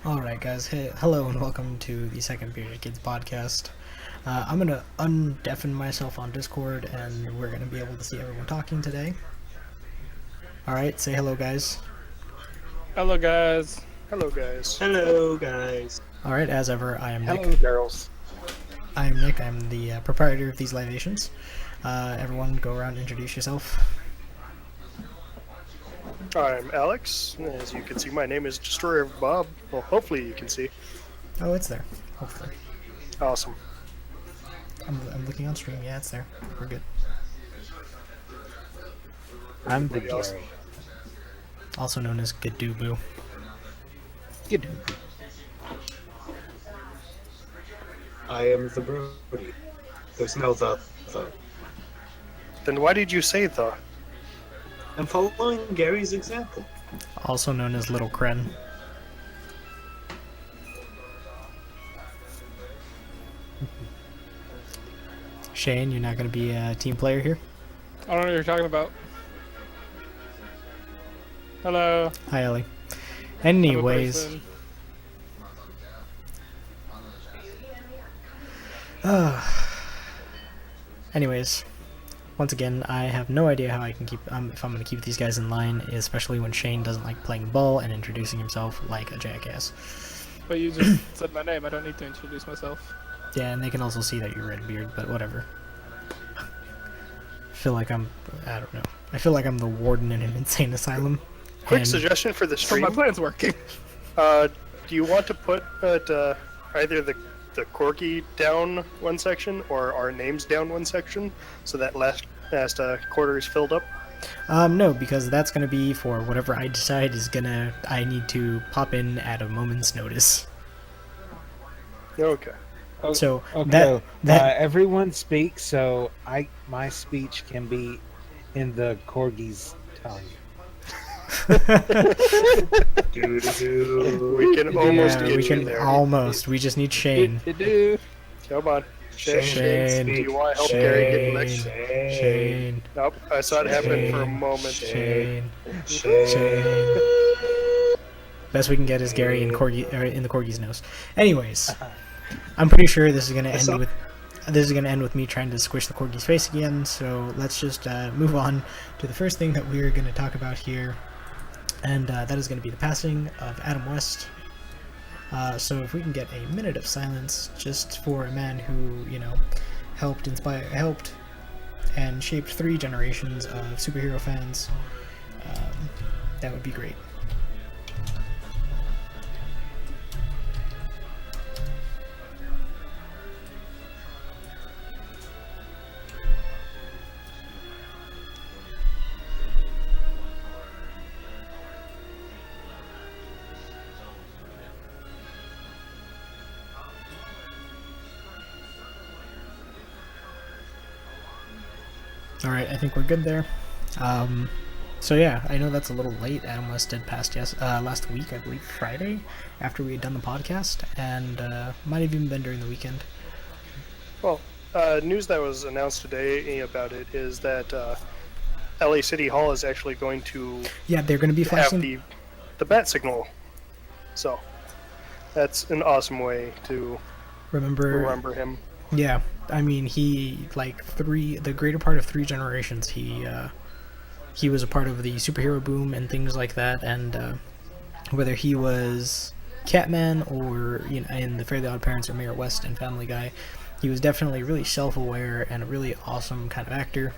Alright guys, hey, hello and welcome to the Second Period Kids podcast. I'm gonna undeafen myself on Discord and we're gonna be able to see everyone talking today. Alright, say hello guys. Hello, guys. Hello, guys. Hello, guys. Alright, as ever, I am Nick. Hello, girls. I am Nick, I'm the proprietor of these libations. Everyone go around and introduce yourself. I'm Alex. As you can see, my name is Destroyer of Bob. Well, hopefully you can see. Oh, it's there, hopefully. Awesome. I'm looking on stream, yeah, it's there. We're good. I'm the Pretty awesome. Gary. Also known as Gadubu. Good. I am the Brody. There's no the. Then why did you say the? I'm following Gary's example. Also known as Little Kren. Shane, you're not gonna be a team player here? I don't know what you're talking about. Hello. Hi, Ellie. I'm a Anyways, person. anyways, once again, I have no idea how I can keep if I'm gonna keep these guys in line, especially when Shane doesn't like playing ball and introducing himself like a jackass. But you just said my name. I don't need to introduce myself. Yeah, and they can also see that you're Redbeard, but whatever. I feel like I don't know. I feel like I'm the warden in an insane asylum. Quick and- suggestion for the So stream. my plan's working. Do you want to put either the corgi down one section or our names down one section so that last quarter is filled up? No, because that's gonna be for whatever I decide I need to pop in at a moment's notice. Okay. So Okay, that everyone speaks, so my speech can be in the corgi's tongue. Doo-doo-doo. We can almost yeah, get we you can there. almost. We just need Shane. Do. Come on. Shane. Do you want help Gary getting Shane. licked? Shane. Nope. I saw it happen for a Shane. moment. Shane. Shane. Shane. Best we can get is Gary in the corgi's nose. Anyways, I'm pretty sure this is gonna end with me trying to squish the corgi's face again. So let's just move on to the first thing that we're gonna talk about here, and that is gonna be the passing of Adam West. So if we can get a minute of silence just for a man who, helped and shaped 3 generations of superhero fans, that would be great. Alright, I think we're good there. So yeah, I know that's a little late. Adam West did pass last week, I believe Friday, after we had done the podcast, and might have even been during the weekend. Well, news that was announced today about it is that LA City Hall is actually going to Yeah, they're going to be have flashing. the bat signal. So that's an awesome way to remember him. Yeah, I mean, he the greater part of 3 generations. He was a part of the superhero boom and things like that, and whether he was Catman or in the Fairly Odd Parents or Mayor West and Family Guy, he was definitely really self-aware and a really awesome kind of actor.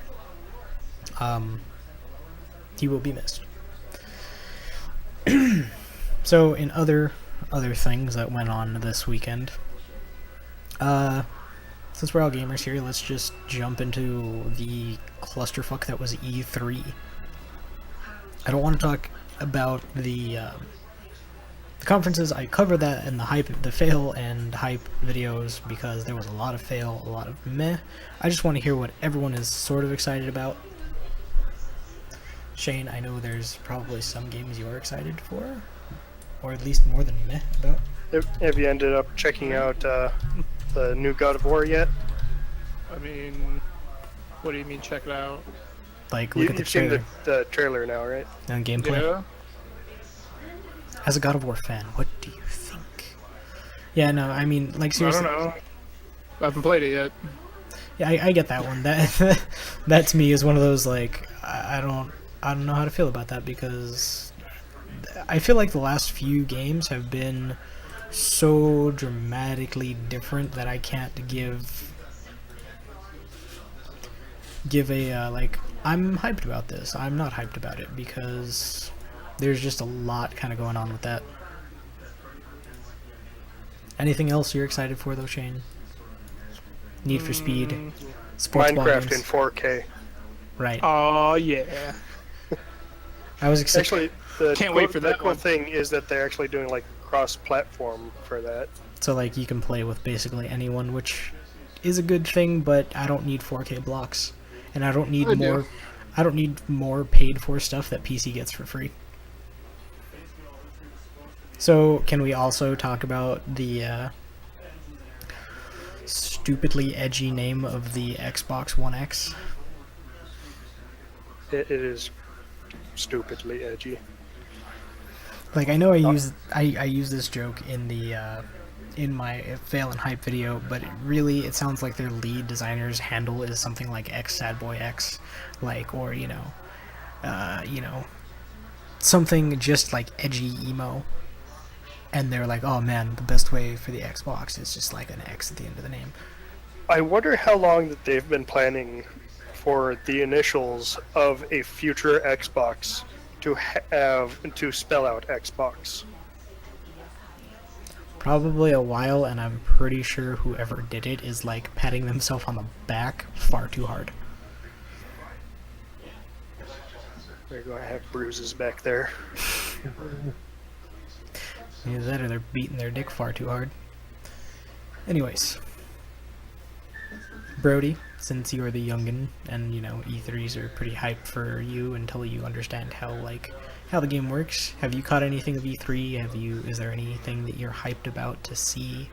He will be missed. So in other things that went on this weekend, since we're all gamers here, let's just jump into the clusterfuck that was E3. I don't want to talk about the conferences. I covered that in the fail and hype videos because there was a lot of fail, a lot of meh. I just want to hear what everyone is sort of excited about. Shane, I know there's probably some games you are excited for, or at least more than meh about. Have you ended up checking out the new God of War yet? I mean, what do you mean? Check it out. Like, look at the You've seen trailer the trailer now, right? and gameplay. Yeah. As a God of War fan, what do you think? Yeah, no, I mean, like I seriously. don't know. I haven't played it yet. Yeah, I get that one. That that to me is one of those like I don't know how to feel about that because I feel like the last few games have been so dramatically different that I can't give a like I'm hyped about this. I'm not hyped about it because there's just a lot kind of going on with that. Anything else you're excited for though, Shane? Need for Speed, sports ball Minecraft in games. 4K. Right. Oh yeah. I was excited. Actually, the Can't wait for the that cool one. thing is that they're actually doing like cross-platform for that. So like you can play with basically anyone, which is a good thing, but I don't need 4K blocks, and I don't need I do. more. I don't need more paid for stuff that PC gets for free. So can we also talk about the stupidly edgy name of the Xbox One X? It is stupidly edgy. Like I know I use this joke in the in my fail and hype video, but it sounds like their lead designer's handle is something like X Sad Boy X, like or you know something just like edgy emo, and they're like, oh man, the best way for the Xbox is just like an X at the end of the name. I wonder how long that they've been planning for the initials of a future Xbox to have to spell out Xbox. Probably a while, and I'm pretty sure whoever did it is like patting themselves on the back far too hard. There you go. I have bruises back there. Either that or they're beating their dick far too hard. Anyways, Brody, since you are the youngin, and you know E3s are pretty hyped for you until you understand how the game works. Have you caught anything of E3? Is there anything that you're hyped about to see?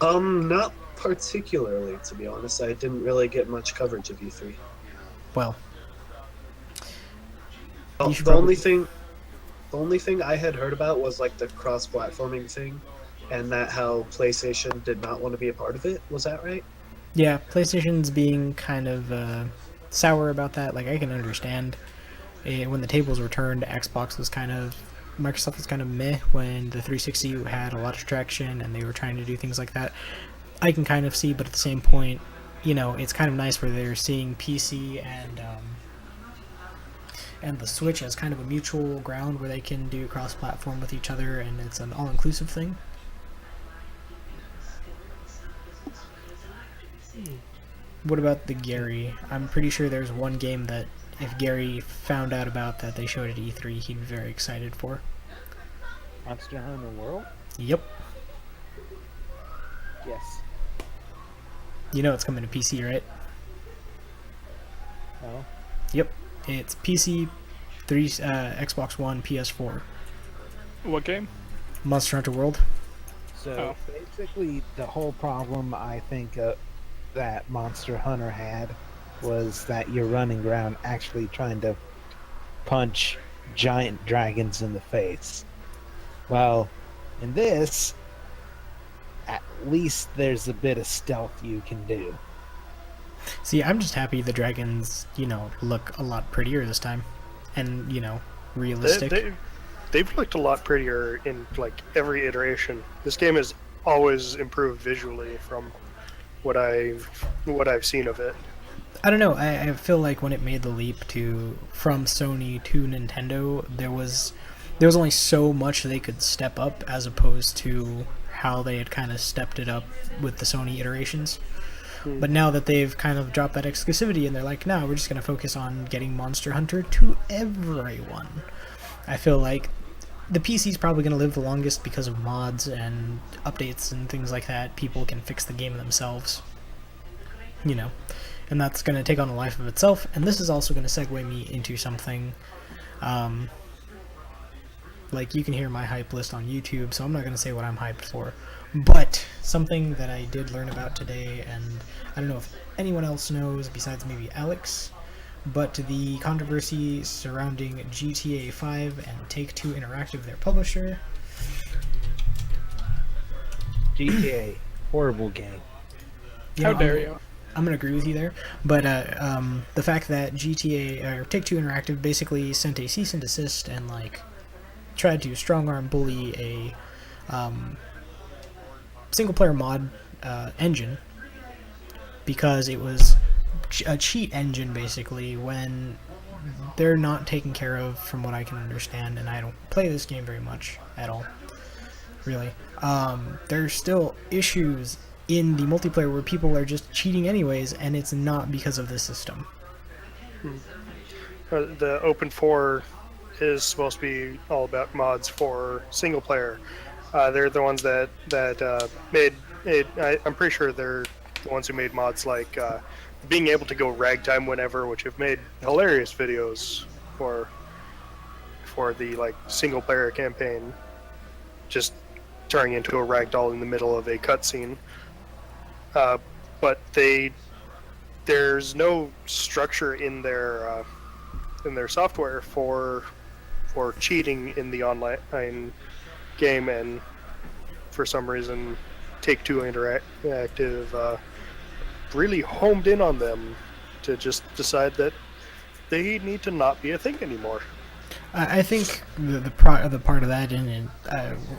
Not particularly, to be honest. I didn't really get much coverage of E3. Well, Oh, You should the probably- only thing I had heard about was like the cross-platforming thing, and that how PlayStation did not want to be a part of it. Was that right? yeah, PlayStation's being kind of sour about that. Like I can understand. When the tables were turned, Microsoft was kind of meh when the 360 had a lot of traction and they were trying to do things like that. I can kind of see, but at the same point, you know, it's kind of nice where they're seeing PC and the Switch as kind of a mutual ground where they can do cross-platform with each other, and it's an all-inclusive thing. What about the Gary? I'm pretty sure there's one game that if Gary found out about that they showed at E3, he'd be very excited for. Monster Hunter World? Yep. Yes. You know it's coming to PC, right? No. Yep. It's PC, Xbox One, PS4. What game? Monster Hunter World. So basically, the whole problem I think that Monster Hunter had was that you're running around actually trying to punch giant dragons in the face. Well, in this, at least there's a bit of stealth you can do. See, I'm just happy the dragons, you know, look a lot prettier this time. And, you know, realistic. They've looked a lot prettier in like every iteration. This game has always improved visually from what I've seen of it. I don't know. I feel like when it made the leap from Sony to Nintendo, there was only so much they could step up as opposed to how they had kind of stepped it up with the Sony iterations. But now that they've kind of dropped that exclusivity and they're like, no, we're just going to focus on getting Monster Hunter to everyone. I feel like the PC's probably going to live the longest because of mods and updates and things like that. People can fix the game themselves, you know, and that's going to take on a life of itself. And this is also going to segue me into something, like you can hear my hype list on YouTube, so I'm not going to say what I'm hyped for. But something that I did learn about today, and I don't know if anyone else knows besides maybe Alex, but the controversy surrounding GTA 5 and Take-Two Interactive, their publisher, GTA, horrible game. How dare you? I'm gonna agree with you there, but the fact that GTA or Take-Two Interactive basically sent a cease and desist and like tried to strong-arm bully a single-player mod engine because it was a cheat engine basically, when they're not taken care of from what I can understand, and I don't play this game very much at all, really. There's still issues in the multiplayer where people are just cheating anyways, and it's not because of the system. The Open 4 is supposed to be all about mods for single player. They're the ones that made it. I'm pretty sure they're the ones who made mods like being able to go ragtime whenever, which have made hilarious videos for the like single player campaign, just turning into a ragdoll in the middle of a cutscene. But there's no structure in their software for cheating in the online game, and for some reason Take-Two Interactive really homed in on them to just decide that they need to not be a thing anymore. I think the part of that, and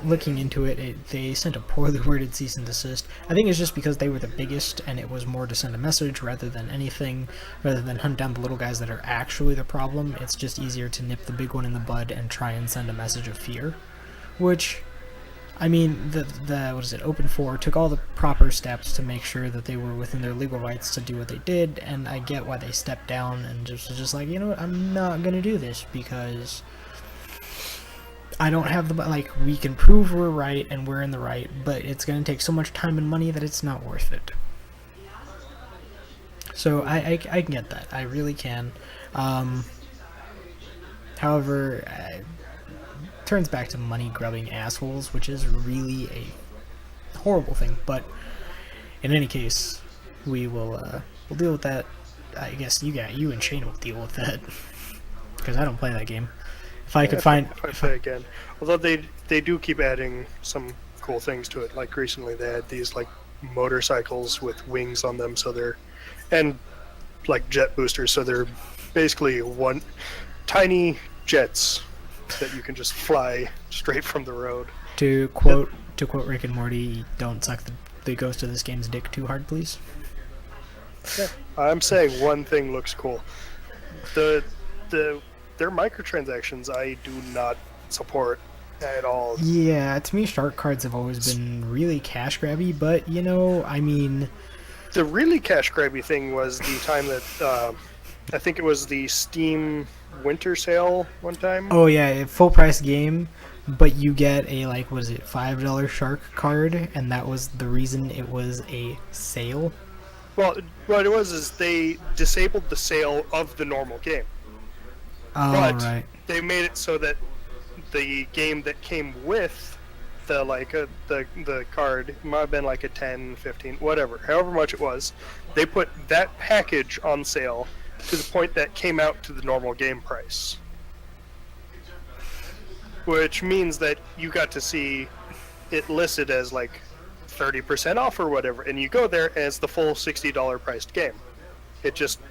looking into it, they sent a poorly worded cease and desist. I think it's just because they were the biggest, and it was more to send a message rather than anything, rather than hunt down the little guys that are actually the problem. It's just easier to nip the big one in the bud and try and send a message of fear, which, I mean, the what is it? Open 4 took all the proper steps to make sure that they were within their legal rights to do what they did, and I get why they stepped down and just like, you know what, I'm not gonna do this because I don't have the, like, we can prove we're right and we're in the right, but it's gonna take so much time and money that it's not worth it. So I can get that, I really can. However, turns back to money grubbing assholes, which is really a horrible thing. But in any case, we'll deal with that. I guess you and Shane will deal with that because I don't play that game. If I could find, if I play again, although they do keep adding some cool things to it. Like recently, they had these like motorcycles with wings on them, so they're, and like jet boosters, so they're basically one tiny jets that you can just fly straight from the road. to quote Rick and Morty, don't suck the ghost of this game's dick too hard, please. Yeah, I'm saying one thing looks cool. Their microtransactions I do not support at all. Yeah, to me, shark cards have always been really cash grabby, but you know, I mean, The really cash grabby thing was the time that I think it was the Steam winter sale one time. oh yeah, a full price game, but you get a, like, was it $5 shark card, and that was the reason it was a sale. Well, what it was is they disabled the sale of the normal game. Oh, But right. they made it so that the game that came with the card, it might have been like a 10, 15, whatever, however much it was, they put that package on sale to the point that came out to the normal game price. Which means that you got to see it listed as like 30% off or whatever, and you go there and it's the full $60 priced game. It just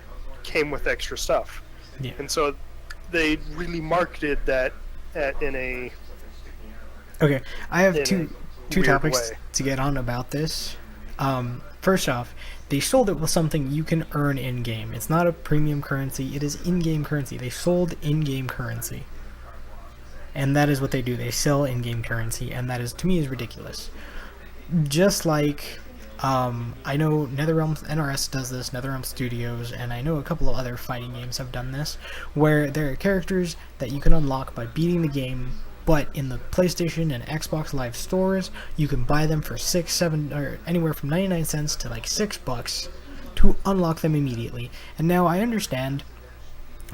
came with extra stuff. Yeah. And so they really marketed that in a Okay, I have in two a weird topics way. to get on about this. First off, they sold it with something you can earn in-game. It's not a premium currency, it is in-game currency. They sold in-game currency. And that is what they do. They sell in-game currency, and that is, to me, is ridiculous. Just like, I know NetherRealm NRS does this, NetherRealm Studios, and I know a couple of other fighting games have done this, where there are characters that you can unlock by beating the game, but in the PlayStation and Xbox Live stores, you can buy them for $6, $7, or anywhere from 99 cents to like $6 to unlock them immediately. And now I understand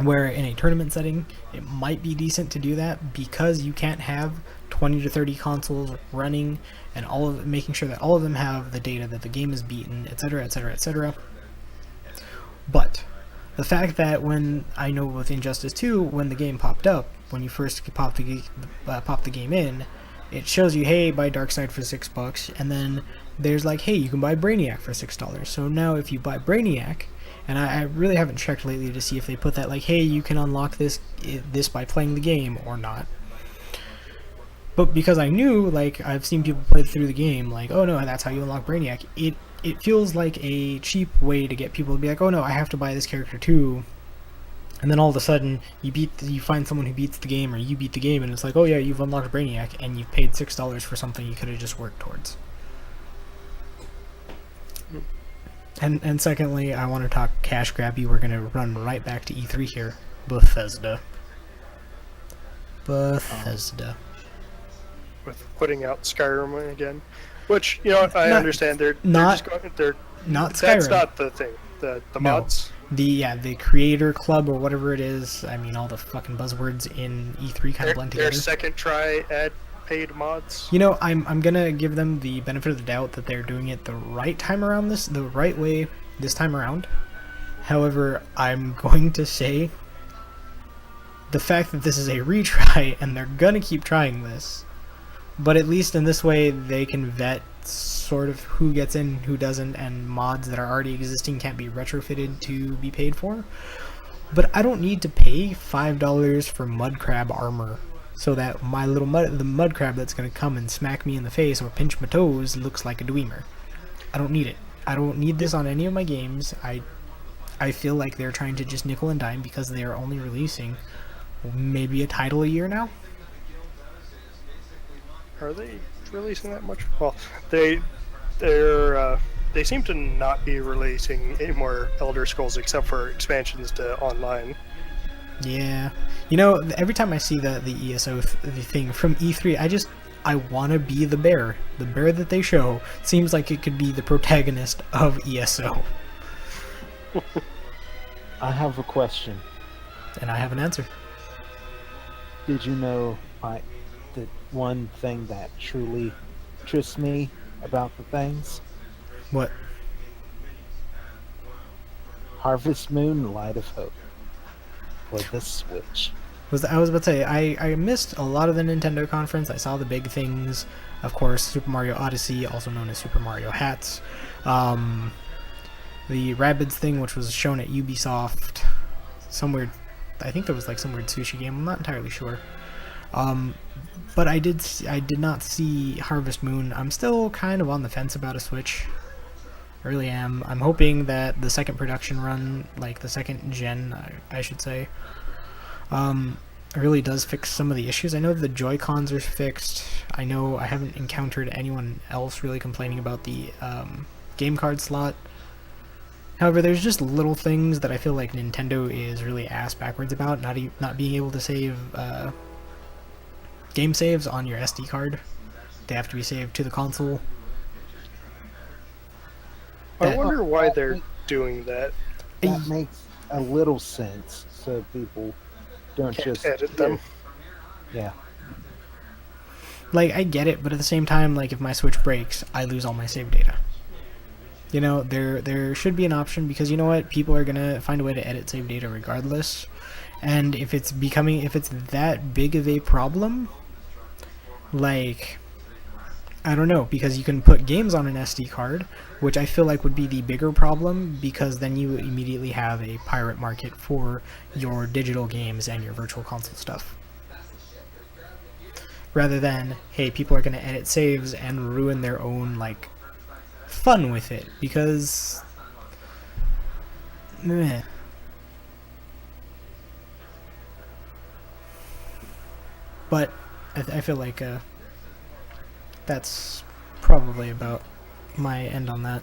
where in a tournament setting it might be decent to do that because you can't have 20 to 30 consoles running and all of making sure that all of them have the data that the game is beaten, etc., etc., etc. But the fact that when I know with Injustice 2, when the game popped up, when you first popped the game in, it shows you, hey, buy Darkseid for $6, and then there's like, hey, you can buy Brainiac for $6. So now if you buy Brainiac, and I really haven't checked lately to see if they put that like, hey, you can unlock this by playing the game or not. But because I knew, like, I've seen people play through the game, like, oh no, that's how you unlock Brainiac. It feels like a cheap way to get people to be like, oh no, I have to buy this character too. And then all of a sudden, you find someone who beats the game, or you beat the game, and it's like, oh yeah, you've unlocked Brainiac, and you've paid $6 for something you could have just worked towards. And secondly, I want to talk cash grabby. We're gonna run right back to E3 here. Bethesda. With putting out Skyrim again, which I Not- understand they're not- just going, they're Not that's Skyrim. not the thing. The No. mods. The creator club or whatever it is. I mean, all the fucking buzzwords in E3 kind Their, of blend their together. second try at paid mods. I'm gonna give them the benefit of the doubt that they're doing it the right way this time around. However, I'm going to say the fact that this is a retry and they're gonna keep trying this, but at least in this way they can vet sort of who gets in, who doesn't, and mods that are already existing can't be retrofitted to be paid for. But I don't need to pay $5 for mud crab armor so that the mud crab that's going to come and smack me in the face or pinch my toes looks like a dweemer. I don't need it. I don't need this on any of my games. I feel like they're trying to just nickel and dime because they are only releasing maybe a title a year now. Are they releasing that much? Well, they seem to not be releasing any more Elder Scrolls except for expansions to online. Yeah, every time I see the ESO the thing from E3, I want to be the bear that they show. Seems like it could be the protagonist of ESO, I have a question. and I have an answer. Did you know the one thing that truly interests me about the things? What? Harvest Moon, Light of Hope for the Switch. I was about to say, I missed a lot of the Nintendo conference. I saw the big things, of course, Super Mario Odyssey, also known as Super Mario Hats, the Rabbids thing, which was shown at Ubisoft, somewhere, I think there was like some weird sushi game, I'm not entirely sure. But I did not see Harvest Moon. I'm still kind of on the fence about a Switch. I really am. I'm hoping that the second production run, like the second gen, I should say, really does fix some of the issues. I know the Joy-Cons are fixed. I know I haven't encountered anyone else really complaining about the game card slot. However, there's just little things that I feel like Nintendo is really ass backwards about, not being able to save game saves on your SD card. They have to be saved to the console. I That- wonder why they're doing that. That makes a little sense, so people don't Can't just edit them. Yeah. Like, I get it, but at the same time, like, if my Switch breaks, I lose all my save data. There should be an option, because you know what? People are gonna find a way to edit save data regardless. And if it's that big of a problem, like, I don't know, because you can put games on an SD card, which I feel like would be the bigger problem, because then you immediately have a pirate market for your digital games and your virtual console stuff. Rather than, hey, people are going to edit saves and ruin their own, like, fun with it, because... meh. But I feel like that's probably about my end on that.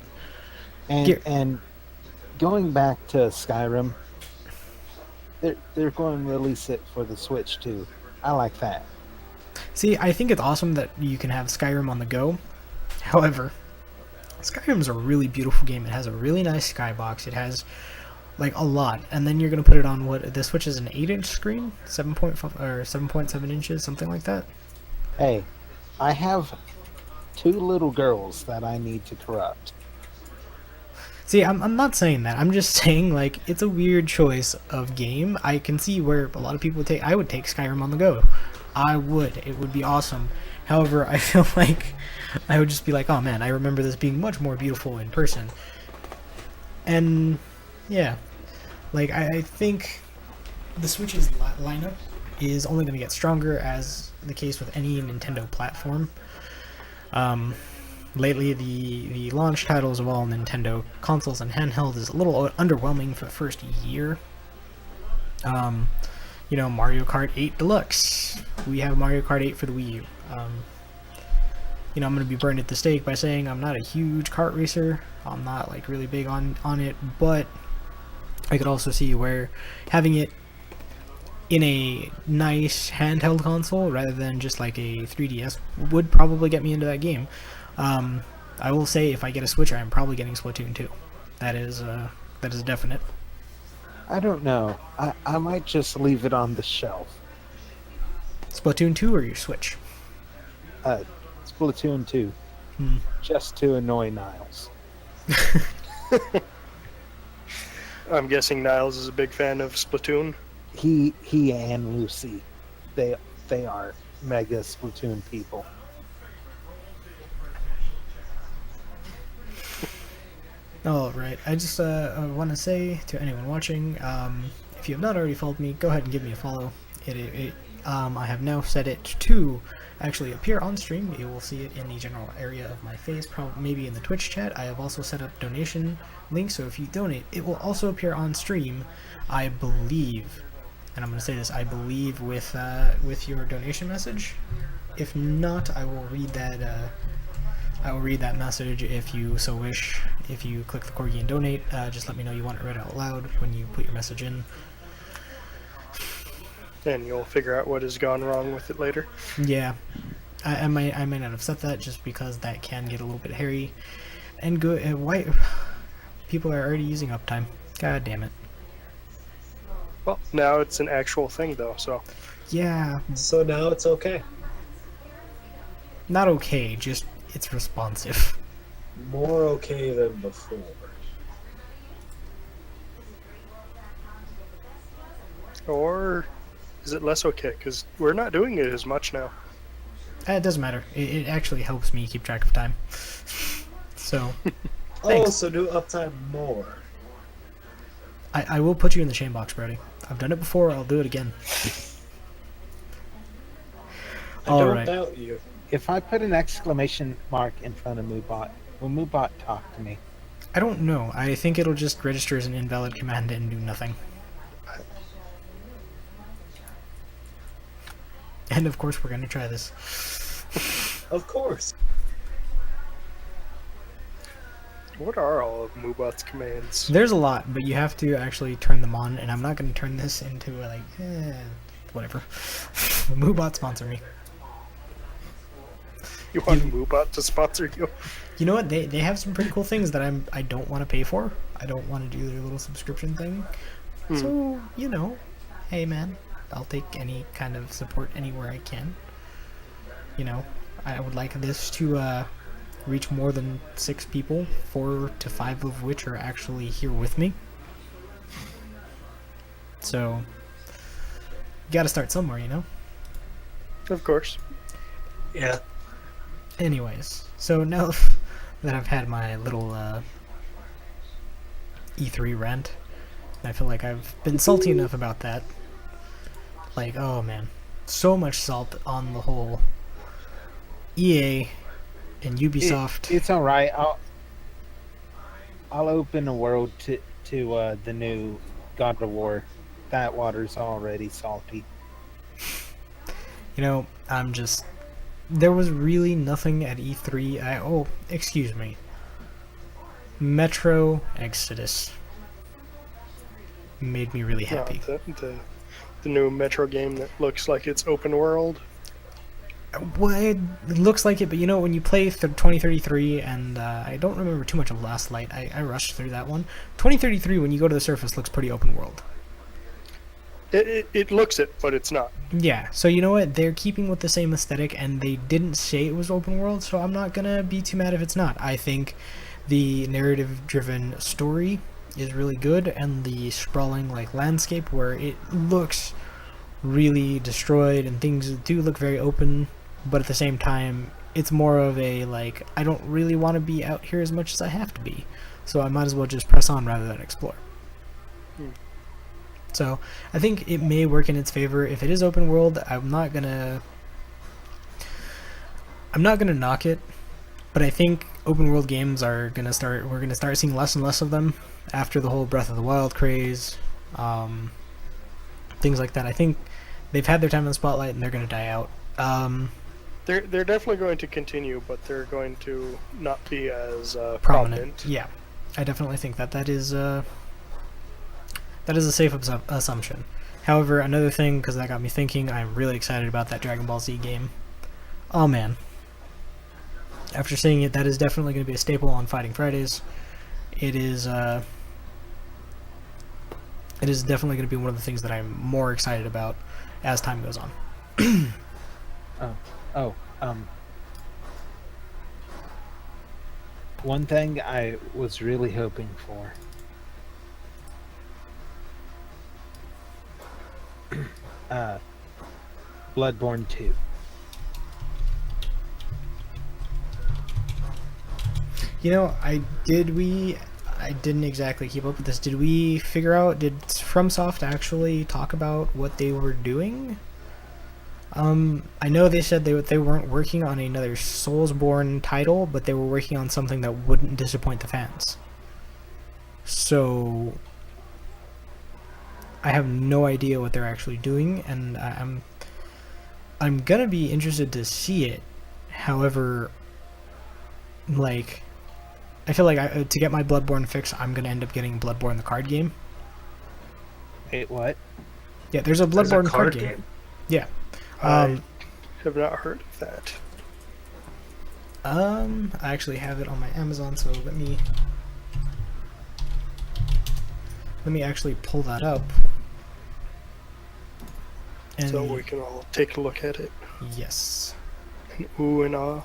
Gear- And going back to Skyrim, they're going to release it for the Switch too. I like that. See, I think it's awesome that you can have Skyrim on the go. However, Skyrim's a really beautiful game. It has a really nice skybox. It has like a lot, and then you're gonna put it on what the Switch is an 8-inch screen, 7.5 or 7.7 inches, something like that. Hey, I have 2 little girls that I need to corrupt. See, I'm not saying that. I'm just saying, like, it's a weird choice of game. I can see where a lot of people would take. I would take Skyrim on the go. I would. It would be awesome. However, I feel like I would just be like, oh man, I remember this being much more beautiful in person. And yeah, like I think the Switch's lineup is only going to get stronger, as the case with any Nintendo platform. Lately, the launch titles of all Nintendo consoles and handheld is a little underwhelming for the first year. You know, Mario Kart 8 Deluxe. We have Mario Kart 8 for the Wii U. You know, I'm going to be burned at the stake by saying I'm not a huge kart racer. I'm not, like, really big on it, but I could also see where having it in a nice handheld console rather than just like a 3DS would probably get me into that game. I will say, if I get a Switch, I'm probably getting Splatoon 2. That is definite. I don't know. I might just leave it on the shelf. Splatoon 2 or your Switch? Splatoon 2. Just to annoy Niles. I'm guessing Niles is a big fan of Splatoon. He and Lucy, they are mega Splatoon people. Alright, I just want to say to anyone watching, if you have not already followed me, go ahead and give me a follow. I have now set it to actually appear on stream. You will see it in the general area of my face, probably maybe in the Twitch chat. I have also set up donation links, so if you donate, it will also appear on stream, I believe. And I'm going to say this, I believe, with your donation message. If not, I will read that. I will read that message if you so wish. If you click the Corgi and donate, just let me know you want it read out loud when you put your message in. And you'll figure out what has gone wrong with it later. Yeah, I might not have set that just because that can get a little bit hairy. And good, why people are already using uptime. God damn it. Well, now it's an actual thing, though, so... Yeah, So now it's okay. not okay, just it's responsive. More okay than before. Or is it less okay? Because we're not doing it as much now. It doesn't matter. It actually helps me keep track of time. So, Oh, Thanks. so do uptime more. I will put you in the shame box, Brody. I've done it before, I'll do it again. I don't Alright. doubt you. If I put an exclamation mark in front of Moobot, will Moobot talk to me? I don't know. I think it'll just register as an invalid command and do nothing. And of course we're going to try this. Of course. What are all of Moobot's commands? There's a lot, but you have to actually turn them on, and I'm not going to turn this into whatever. Moobot sponsor me. You want Moobot to sponsor you? You know what? They have some pretty cool things that I don't want to pay for. I don't want to do their little subscription thing. So, you know, hey man, I'll take any kind of support anywhere I can. You know, I would like this to reach more than 6 people, 4 to 5 of which are actually here with me. So, you gotta start somewhere, you know? Of course. Yeah. Anyways, so now that I've had my little E3 rant, and I feel like I've been salty enough about that. Like, oh man, so much salt on the whole EA and Ubisoft. It's all right. I'll open a world to the new God of War. That water's already salty. You know, there was really nothing at E3. Excuse me. Metro Exodus made me really happy. The new Metro game that looks like it's open world. Well, it looks like it, but you know, when you play 2033, and I don't remember too much of Last Light, I rushed through that one. 2033, when you go to the surface, looks pretty open world. It looks it, but it's not. Yeah, so you know what? They're keeping with the same aesthetic, and they didn't say it was open world, so I'm not gonna be too mad if it's not. I think the narrative-driven story is really good, and the sprawling landscape where it looks really destroyed and things do look very open but at the same time, it's more of a like I don't really want to be out here as much as I have to be, so I might as well just press on rather than explore. So I think it may work in its favor. If it is open world, I'm not gonna knock it, but I think open world games are gonna start. We're gonna start seeing less and less of them after the whole Breath of the Wild craze, things like that. I think they've had their time in the spotlight and they're gonna die out. They're definitely going to continue, but they're going to not be as Prominent. prominent. Yeah, I definitely think that is a safe assumption. However, another thing, because that got me thinking, I'm really excited about that Dragon Ball Z game. Oh man. After seeing it, that is definitely going to be a staple on Fighting Fridays. It is definitely going to be one of the things that I'm more excited about as time goes on. One thing I was really hoping for. Bloodborne 2. You know, I didn't exactly keep up with this. Did we figure out, did FromSoft actually talk about what they were doing? I know they said they weren't working on another Soulsborne title, but they were working on something that wouldn't disappoint the fans. So I have no idea what they're actually doing, and I'm gonna be interested to see it. However, like, I feel like to get my Bloodborne fix, I'm gonna end up getting Bloodborne the card game. Wait, what? Yeah, there's a There's Bloodborne a card game. Yeah. I have not heard of that. I actually have it on my Amazon, so let me actually pull that up. And So we can all take a look at it. yes. And ooh and ah.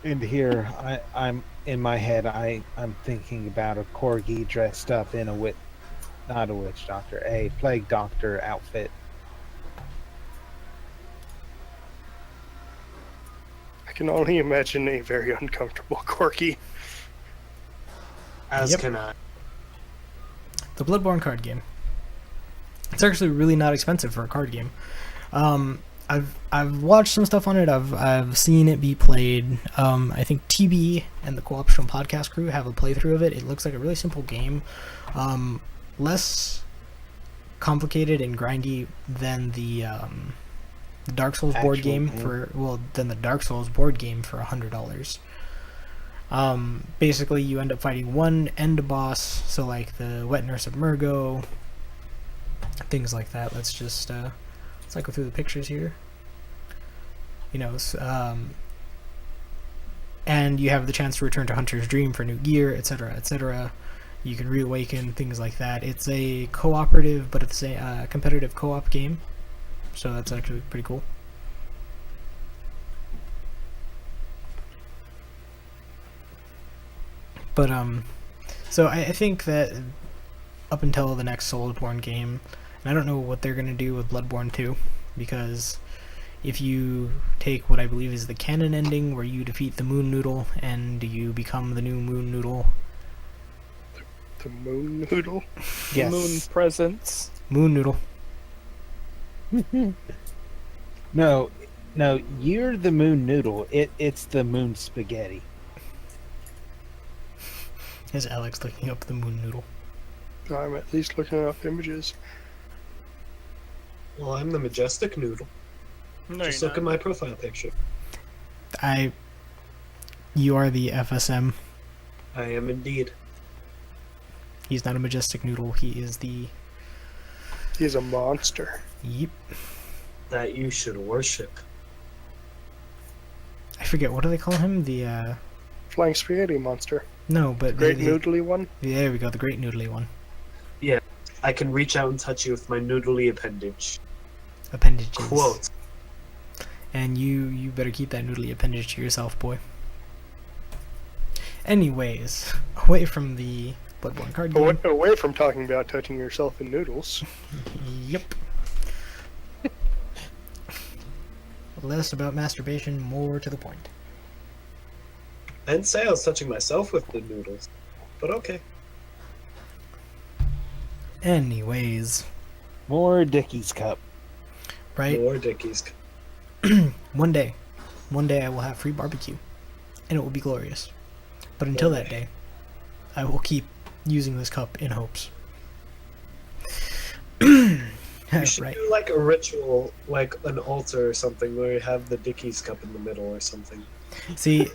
And here, I'm in my head. I'm thinking about a corgi dressed up in not a witch doctor, a plague doctor outfit. I can only imagine a very uncomfortable Corky. As Yep. can I. The Bloodborne card game. It's actually really not expensive for a card game. I've watched some stuff on it. I've seen it be played. I think TB and the Co-optional Podcast crew have a playthrough of it. It looks like a really simple game, less complicated and grindy than the Dark Souls board Actual game game. than the Dark Souls board game for $100. Basically, you end up fighting one end boss, so like the Wet Nurse of Murgo, things like that. Let's go through the pictures here. You know, and you have the chance to return to Hunter's Dream for new gear, etc., etc. You can reawaken, things like that. It's a cooperative, but it's a competitive co-op game, so that's actually pretty cool. But so I think that up until the next Soulsborne game, and I don't know what they're gonna do with Bloodborne 2, because if you take what I believe is the canon ending, where you defeat the Moon Noodle and you become the new Moon Noodle. The Moon Noodle? Yes. Moon presence. Moon Noodle. No, you're the moon noodle. It's the moon spaghetti. Is Alex looking up the Moon Noodle? I'm at least looking up images. Well, I'm the majestic noodle. No, Just you're look at not. my profile picture. You are the FSM. I am indeed. He's not a majestic noodle. He is the. He's a monster. Yep. That you should worship. I forget, what do they call him? The Flying spaghetti monster. no, but Great the, noodly one. There we go, the Great Noodly one. I can reach out and touch you with my noodly appendage. Appendages. Quote. And you better keep that noodly appendage to yourself, boy. Anyways, away from the Bloodborne card game. Away from talking about touching yourself in noodles. Yep. less about masturbation, more to the point. I didn't say I was touching myself with the noodles, but okay. Anyways, More Dickie's Cup. right? More Dickies. One day I will have free barbecue, and it will be glorious. But until that day, I will keep using this cup in hopes. You should Right. do like a ritual, like an altar or something, where you have the Dickies cup in the middle or something. See,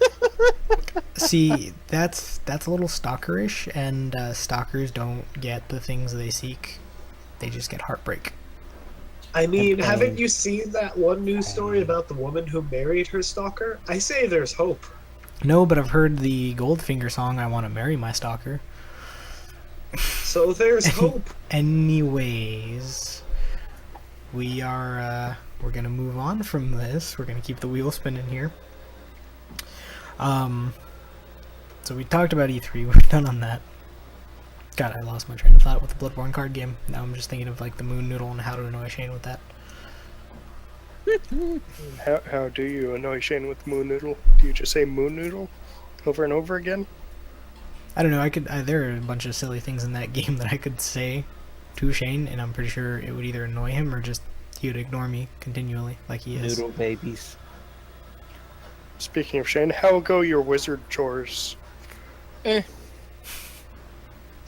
that's a little stalkerish, and stalkers don't get the things they seek; they just get heartbreak. I mean, pain. haven't you seen that one news story about the woman who married her stalker? I say there's hope. No, but I've heard the Goldfinger song "I Want to Marry My Stalker." So there's hope. Anyways, we're gonna move on from this. We're gonna keep the wheel spinning here. So we talked about E3. We're done on that. God, I lost my train of thought with the Bloodborne card game. Now I'm just thinking of like the Moon Noodle and how to annoy Shane with that. How do you annoy Shane with Moon Noodle? Do you just say Moon Noodle over and over again? I don't know. There are a bunch of silly things in that game that I could say to Shane, and I'm pretty sure it would either annoy him or just he would ignore me continually, like he is. Noodle babies. Speaking of Shane, how go your wizard chores? Eh.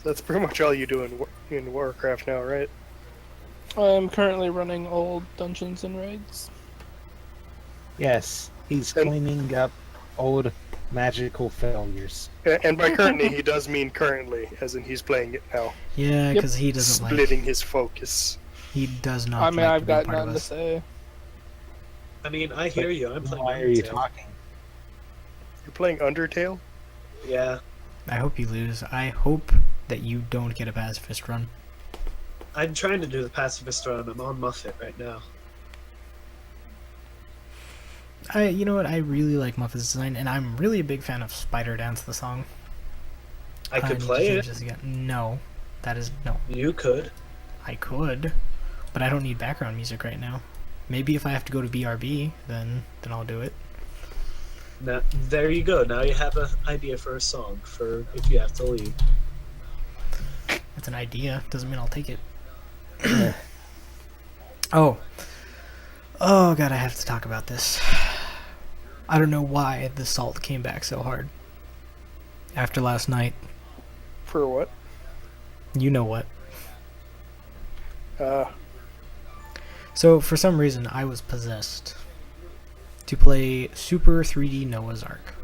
That's pretty much all you do in Warcraft now, right? I'm currently running old Dungeons and Raids. Yes, he's cleaning up old magical failures. And by currently, he does mean currently, as in he's playing it now. Yeah, Yep. because he doesn't Splitting his focus. He does not. I mean, like I've to be got part of nothing to us. say. I mean, I hear you. I'm playing. Why are you Undertale. talking? You're playing Undertale? Yeah, I hope you lose. I hope that you don't get a pacifist run. I'm trying to do the pacifist run. I'm on Muffet right now. You know what? I really like Muffet's design, and I'm really a big fan of Spider Dance, the song. I could need to play change it. this again. No, that is no. You could. I could, but I don't need background music right now. Maybe if I have to go to BRB, then I'll do it. Now, there you go. Now you have an idea for a song for if you have to leave. It's an idea. Doesn't mean I'll take it. Oh god, I have to talk about this. I don't know why the salt came back so hard after last night. For what? You know what? Uh, So for some reason, I was possessed to play Super 3D Noah's Ark.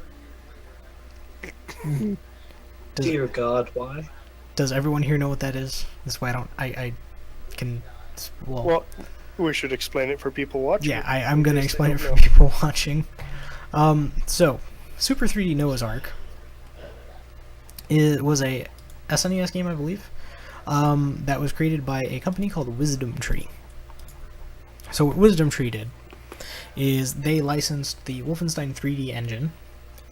Does, Dear God, why? does everyone here know what that is? That's why I can. well, we should explain it for people watching. Yeah, I'm gonna in case they explain it don't for know. people watching. So Super 3D Noah's Ark. It was a SNES game, I believe, that was created by a company called Wisdom Tree. So what Wisdom Tree did is they licensed the Wolfenstein 3D engine,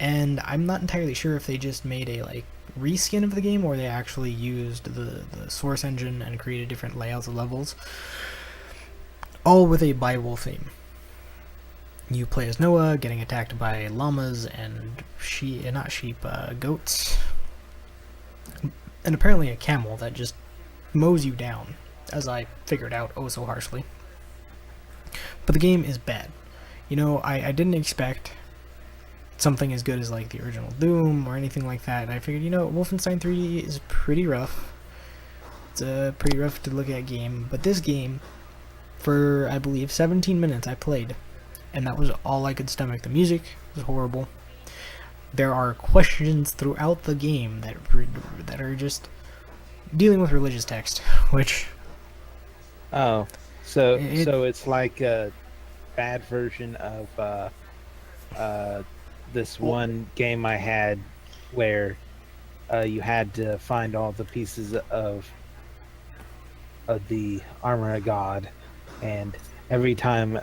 and I'm not entirely sure if they just made a like reskin of the game or they actually used the source engine and created different layouts of levels, all with a Bible theme. You play as Noah, getting attacked by llamas and goats, and apparently a camel that just mows you down, as I figured out oh so harshly. But the game is bad. You know, I didn't expect something as good as like the original Doom or anything like that, and I figured, you know, Wolfenstein 3D is pretty rough. It's a pretty rough to look at game, but this game, for I believe 17 minutes I played, and that was all I could stomach. The music was horrible. There are questions throughout the game that are just dealing with religious text, which Oh, so It- so it's like a bad version of this one game I had where you had to find all the pieces of the armor of God, and every time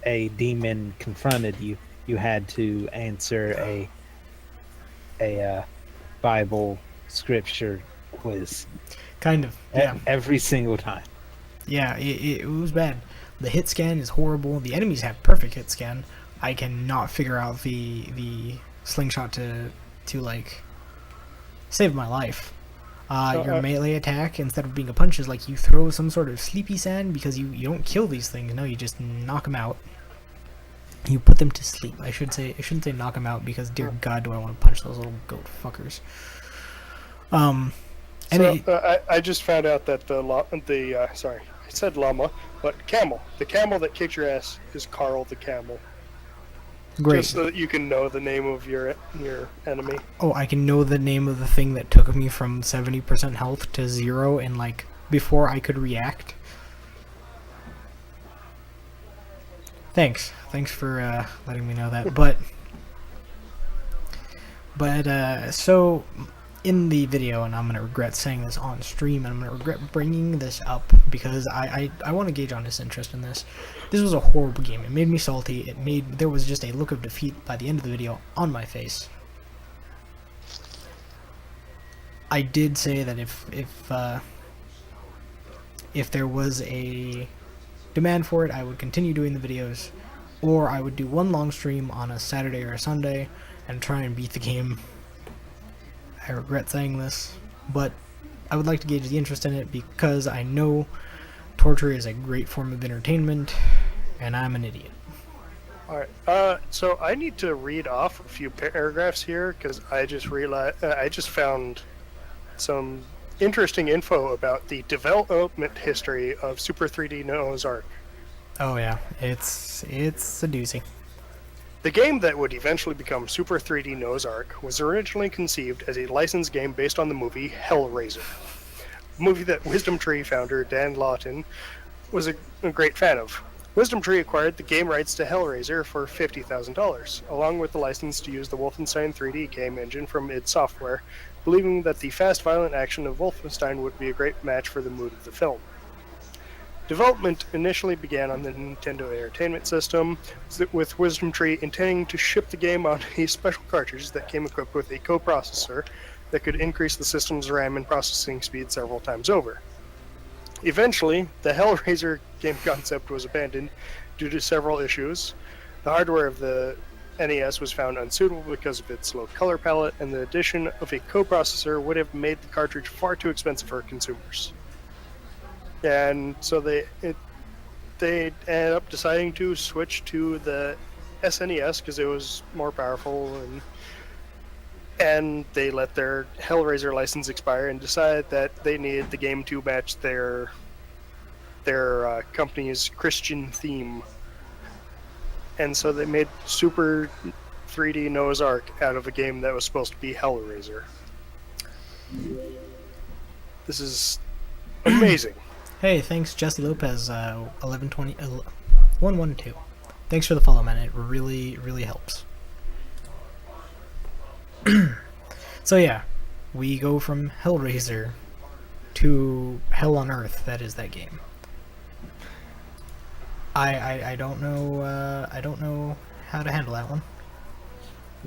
a demon confronted you, you had to answer a Bible scripture quiz kind of, yeah. every single time. Yeah, it was bad. The hit scan is horrible. The enemies have perfect hit scan. I cannot figure out the slingshot to like save my life. Your melee attack, instead of being a punch, is like you throw some sort of sleepy sand, because you don't kill these things. No, you just knock them out. You put them to sleep. I shouldn't say knock them out, because dear God, do I want to punch those little goat fuckers. I just found out that sorry, I said llama, but camel. The camel that kicked your ass is Carl the camel. Great. Just so that you can know the name of your enemy. Oh, I can know the name of the thing that took me from 70% health to 0 in, like, before I could react. Thanks for letting me know that. But so in the video, and I'm gonna regret saying this on stream, and I'm gonna regret bringing this up, because I want to gauge honest interest in this. This was a horrible game. It made me salty. There was just a look of defeat by the end of the video on my face. I did say that if there was a demand for it, I would continue doing the videos, or I would do one long stream on a Saturday or a Sunday and try and beat the game. I regret saying this, but I would like to gauge the interest in it, because I know torture is a great form of entertainment, and I'm an idiot. Alright, so I need to read off a few paragraphs here, because I just realized, I just found some interesting info about the development history of Super 3D Noah's Ark. Oh yeah, it's a doozy. The game that would eventually become Super 3D Noah's Ark was originally conceived as a licensed game based on the movie Hellraiser, a movie that Wisdom Tree founder Dan Lawton was a great fan of. Wisdom Tree acquired the game rights to Hellraiser for $50,000, along with the license to use the Wolfenstein 3D game engine from id Software, believing that the fast, violent action of Wolfenstein would be a great match for the mood of the film. Development initially began on the Nintendo Entertainment System, with Wisdom Tree intending to ship the game on a special cartridge that came equipped with a coprocessor that could increase the system's RAM and processing speed several times over. Eventually, the Hellraiser game concept was abandoned due to several issues. The hardware of the NES was found unsuitable because of its low color palette, and the addition of a coprocessor would have made the cartridge far too expensive for consumers. And so they ended up deciding to switch to the SNES because it was more powerful, and they let their Hellraiser license expire and decided that they needed the game to match their company's Christian theme. And so they made Super 3D Noah's Ark out of a game that was supposed to be Hellraiser. This is amazing. Hey, thanks Jesse Lopez 112. Thanks for the follow, man. It really helps. So yeah, we go from Hellraiser to Hell on Earth. That is that game. I don't know how to handle that one.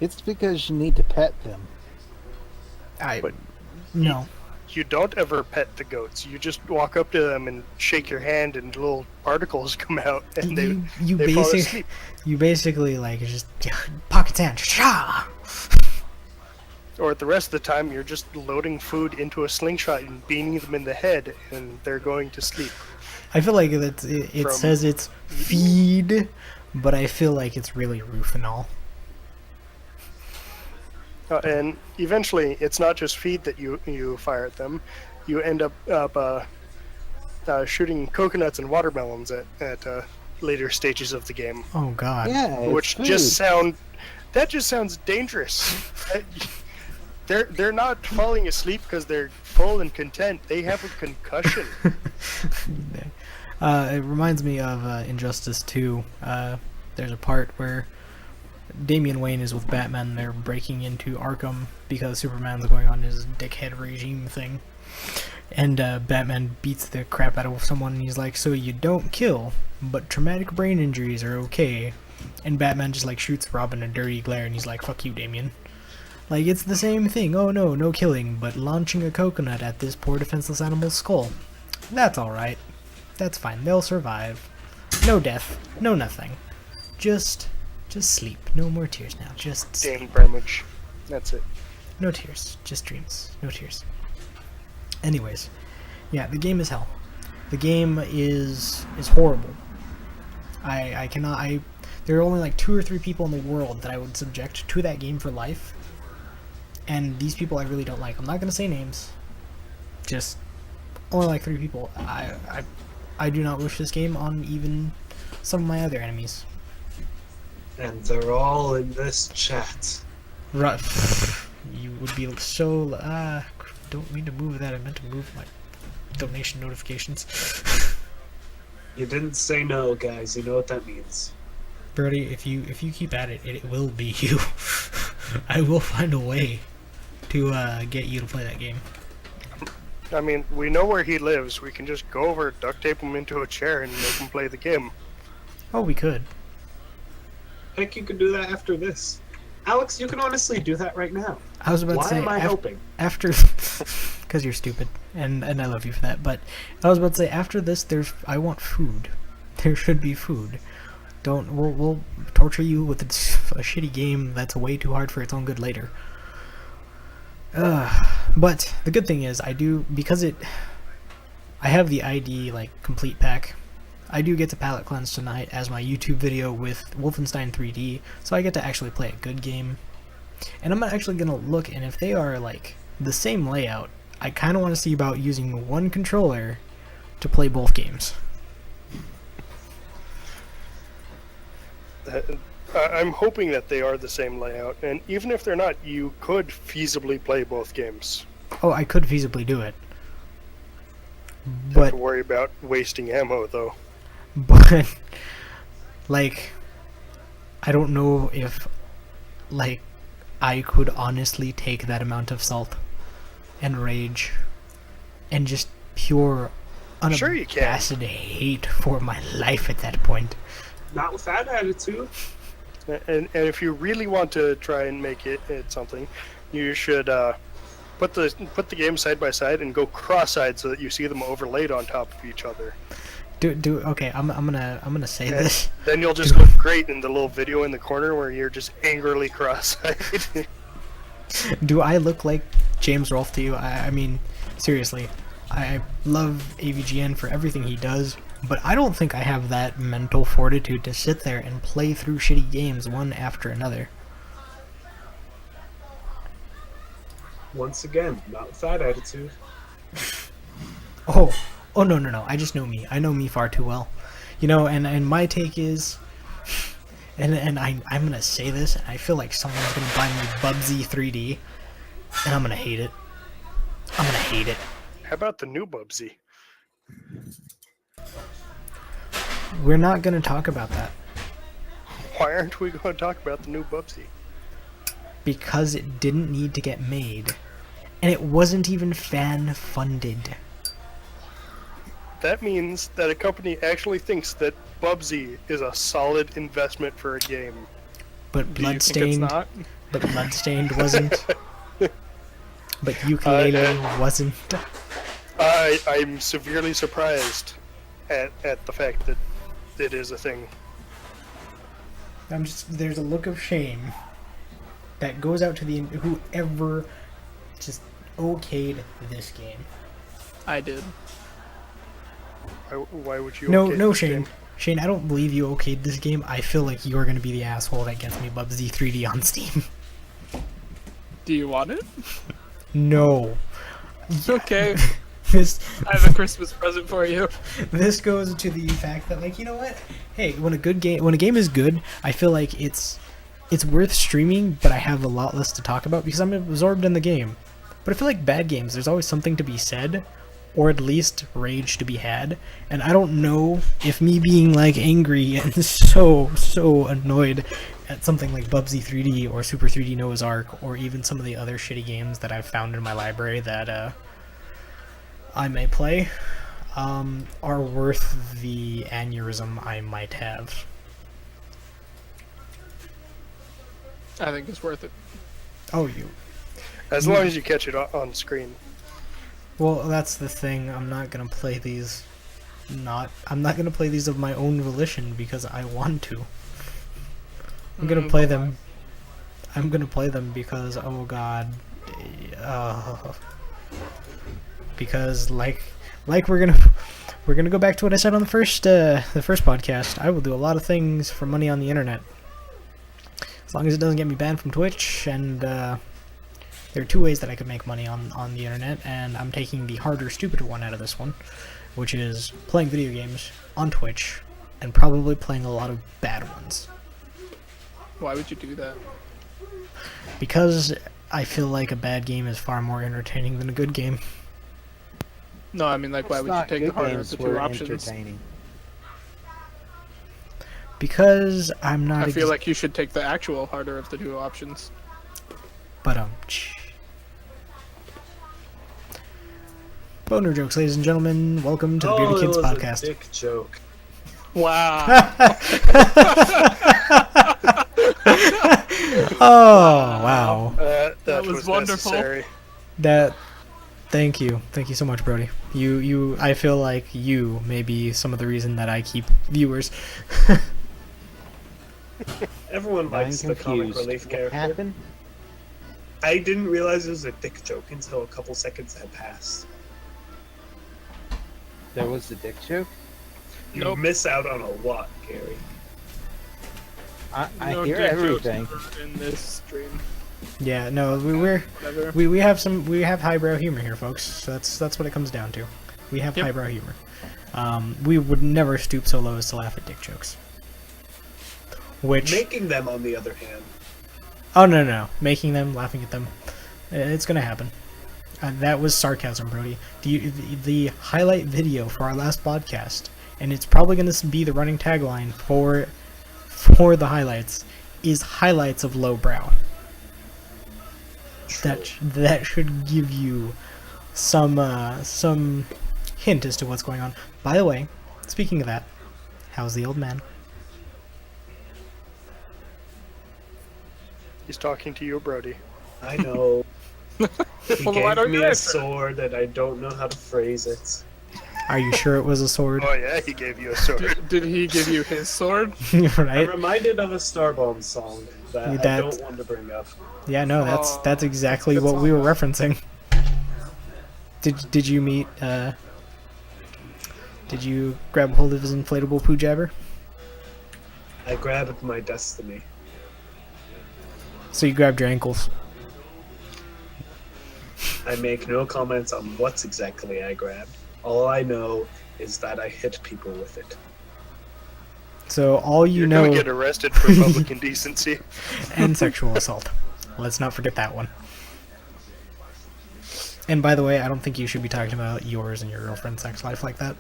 It's because you need to pet them. No. You don't ever pet the goats. You just walk up to them and shake your hand, and little particles come out, and they fall asleep. You basically like just pocket sand. Sha! Or the rest of the time, you're just loading food into a slingshot and beating them in the head, and they're going to sleep. I feel like it says it's feed, but I feel like it's really Rufinol. And eventually, it's not just feed that you fire at them. You end up shooting coconuts and watermelons at later stages of the game. Oh God! Yeah, Which just sounds dangerous. They're not falling asleep because they're full and content. They have a concussion. It reminds me of Injustice 2. There's a part where Damian Wayne is with Batman. They're breaking into Arkham because Superman's going on his dickhead regime thing. And Batman beats the crap out of someone, and he's like, so you don't kill, but traumatic brain injuries are okay. And Batman just like shoots Robin a dirty glare, and he's like, fuck you, Damian. Like, it's the same thing. Oh no, no killing, but launching a coconut at this poor defenseless animal's skull. That's alright. That's fine. They'll survive. No death. No nothing. Just sleep. No more tears now. Just sleep. Damn Bramage. That's it. No tears. Just dreams. No tears. Anyways, yeah, the game is hell. The game is horrible. I cannot. There are only like 2 or 3 people in the world that I would subject to that game for life, and these people I really don't like. I'm not gonna say names. Just only like 3 people. I do not wish this game on even some of my other enemies. And they're all in this chat. Right. You would be so. Don't mean to move that. I meant to move my donation notifications. You didn't say no, guys. You know what that means. Brody, if you keep at it, it will be you. I will find a way to get you to play that game. I mean, we know where he lives. We can just go over, duct tape him into a chair, and make him play the game. Oh, we could. Heck, you could do that after this. Alex, you can honestly do that right now. I was about Why to say am I helping? after because you're stupid, and I love you for that. But I was about to say after this, I want food. There should be food. We'll torture you with a shitty game that's way too hard for its own good later. But the good thing is because I have the ID like complete pack. I do get to palette cleanse tonight as my YouTube video with Wolfenstein 3D, so I get to actually play a good game. And I'm actually gonna look, and if they are like the same layout, I kind of want to see about using one controller to play both games. I'm hoping that they are the same layout, and even if they're not, you could feasibly play both games. Oh, I could feasibly do it. Have But to worry about wasting ammo, though. But, like, I don't know if, like, I could honestly take that amount of salt and rage and just pure, Sure you can. unabashed hate for my life at that point. Not with that attitude. And if you really want to try and make it something, you should put the game side by side and go cross-eyed so that you see them overlaid on top of each other. Okay, I'm gonna say And this. then you'll just look great in the little video in the corner where you're just angrily cross-eyed. Do I look like James Rolfe to you? I mean, seriously, I love AVGN for everything he does, but I don't think I have that mental fortitude to sit there and play through shitty games one after another. Once again, not with that attitude. Oh no, I just know me. I know me far too well. You know, and my take is, and I'm gonna say this, and I feel like someone's gonna buy me Bubsy 3D, and I'm gonna hate it. I'm gonna hate it. How about the new Bubsy? We're not gonna talk about that Why aren't we going to talk about the new Bubsy? because it didn't need to get made, and it wasn't even fan funded. That means that a company actually thinks that Bubsy is a solid investment for a game. But Do you think it's Bloodstained, not? but Bloodstained wasn't. But Ukulele wasn't. I'm severely surprised at the fact that it is a thing. There's a look of shame that goes out to whoever just okayed this game. I did. Why would you? No, okay no, this Shane. game? Shane, I don't believe you okayed this game. I feel like you're gonna be the asshole that gets me Bubsy 3D on Steam. Do you want it? No. Okay. This I have a Christmas present for you. this goes to the fact that, like, you know what? Hey, when a game is good, I feel like it's worth streaming, but I have a lot less to talk about because I'm absorbed in the game. But I feel like bad games, there's always something to be said, or at least rage to be had. And I don't know if me being like angry and so annoyed at something like Bubsy 3D or Super 3D Noah's Ark, or even some of the other shitty games that I've found in my library that I may play, are worth the aneurysm I might have. I think it's worth it. Oh, you. As long as you catch it on screen. Well, that's the thing. I'm not gonna play these I'm not gonna play these of my own volition because I want to. I'm gonna play them. I'm gonna play them because, oh god, because like we're gonna go back to what I said on the first podcast. I will do a lot of things for money on the internet, as long as it doesn't get me banned from Twitch. And there are two ways that I could make money on the internet, and I'm taking the harder, stupider one out of this one, which is playing video games on Twitch, and probably playing a lot of bad ones. Why would you do that? Because I feel like a bad game is far more entertaining than a good game. No, I mean, like, why It's would you not take the good harder of games the were two options? entertaining. Because I'm not. I feel like you should take the actual harder of the two options. But Boner jokes, ladies and gentlemen. Welcome to the Bearded Kids it was podcast. a dick joke. Wow. Oh wow. That was wonderful. necessary. Thank you so much, Brody. You I feel like you may be some of the reason that I keep viewers. Everyone likes the comic relief What character. happened? I didn't realize it was a dick joke until a couple seconds had passed. There was the dick joke? You Nope. miss out on a lot, Gary. I No hear dick jokes everything. in this stream. Yeah, no, Whatever. we have highbrow humor here, folks. So that's what it comes down to. We have Yep. highbrow humor. We would never stoop so low as to laugh at dick jokes. Which Making them, on the other hand, oh no, making them, laughing at them, it's gonna happen. That was sarcasm, Brody. The highlight video for our last podcast, and it's probably gonna be the running tagline for the highlights, is highlights of lowbrow. That should give you some hint as to what's going on. By the way, speaking of that, how's the old man? He's talking to you, Brody. I know. He Well, why gave don't me you a answer? sword and I don't know how to phrase it. Are you sure it was a sword? Oh yeah, he gave you a sword. Did he give you his sword? I'm Right? reminded of a Starbomb song that I That- don't want to bring up. Yeah, no, that's exactly Good what we were song. referencing. Did you meet did you grab hold of his inflatable poo jabber? I grabbed my destiny. So you grabbed your ankles. I make no comments on what exactly I grabbed. All I know is that I hit people with it. So all you You're know, gonna get arrested for public indecency. and sexual assault. Let's not forget that one. And by the way, I don't think you should be talking about yours and your girlfriend's sex life like that.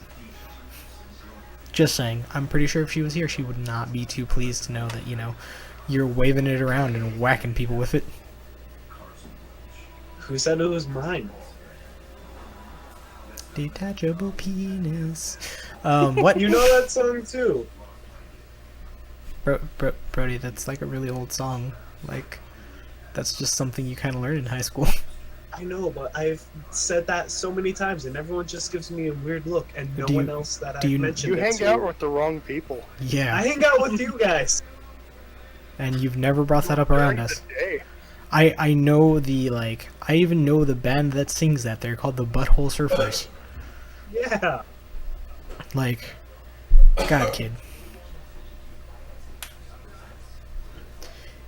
Just saying. I'm pretty sure if she was here, she would not be too pleased to know that, you're waving it around and whacking people with it. Who said it was mine? Detachable penis. What? You know that song too. Brody, that's like a really old song. Like, that's just something you kind of learned in high school. I know, but I've said that so many times, and everyone just gives me a weird look, and no Do you- one else that do I've you- mentioned You it hang to. out with the wrong people. Yeah, I hang out with you guys. and you've never brought that up around During us. the day. I know I even know the band that sings that. They're called the Butthole Surfers. Yeah. Like, God, kid.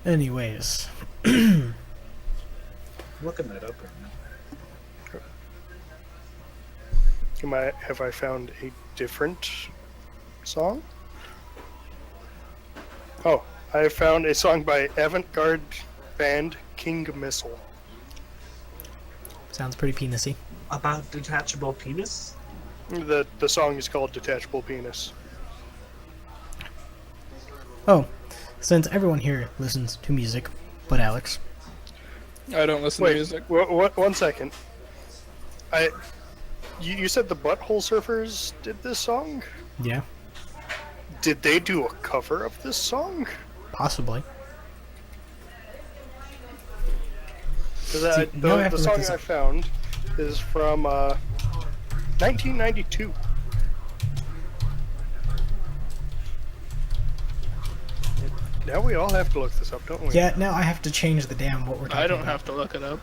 Anyways, I'm looking that up right now. Have I found a different song? Oh, I have found a song by avant-garde band King Missile. sounds pretty penisy. About detachable penis? The song is called Detachable Penis. Oh, since everyone here listens to music, but Alex, I don't listen Wait, to music. one second. You said the Butthole Surfers did this song? yeah, Did they do a cover of this song? possibly. 'Cause See, now I have the to look song this I up. found is from 1992. Now we all have to look this up, don't we? Yeah, now I have to change the damn what we're talking I don't about. have to look it up.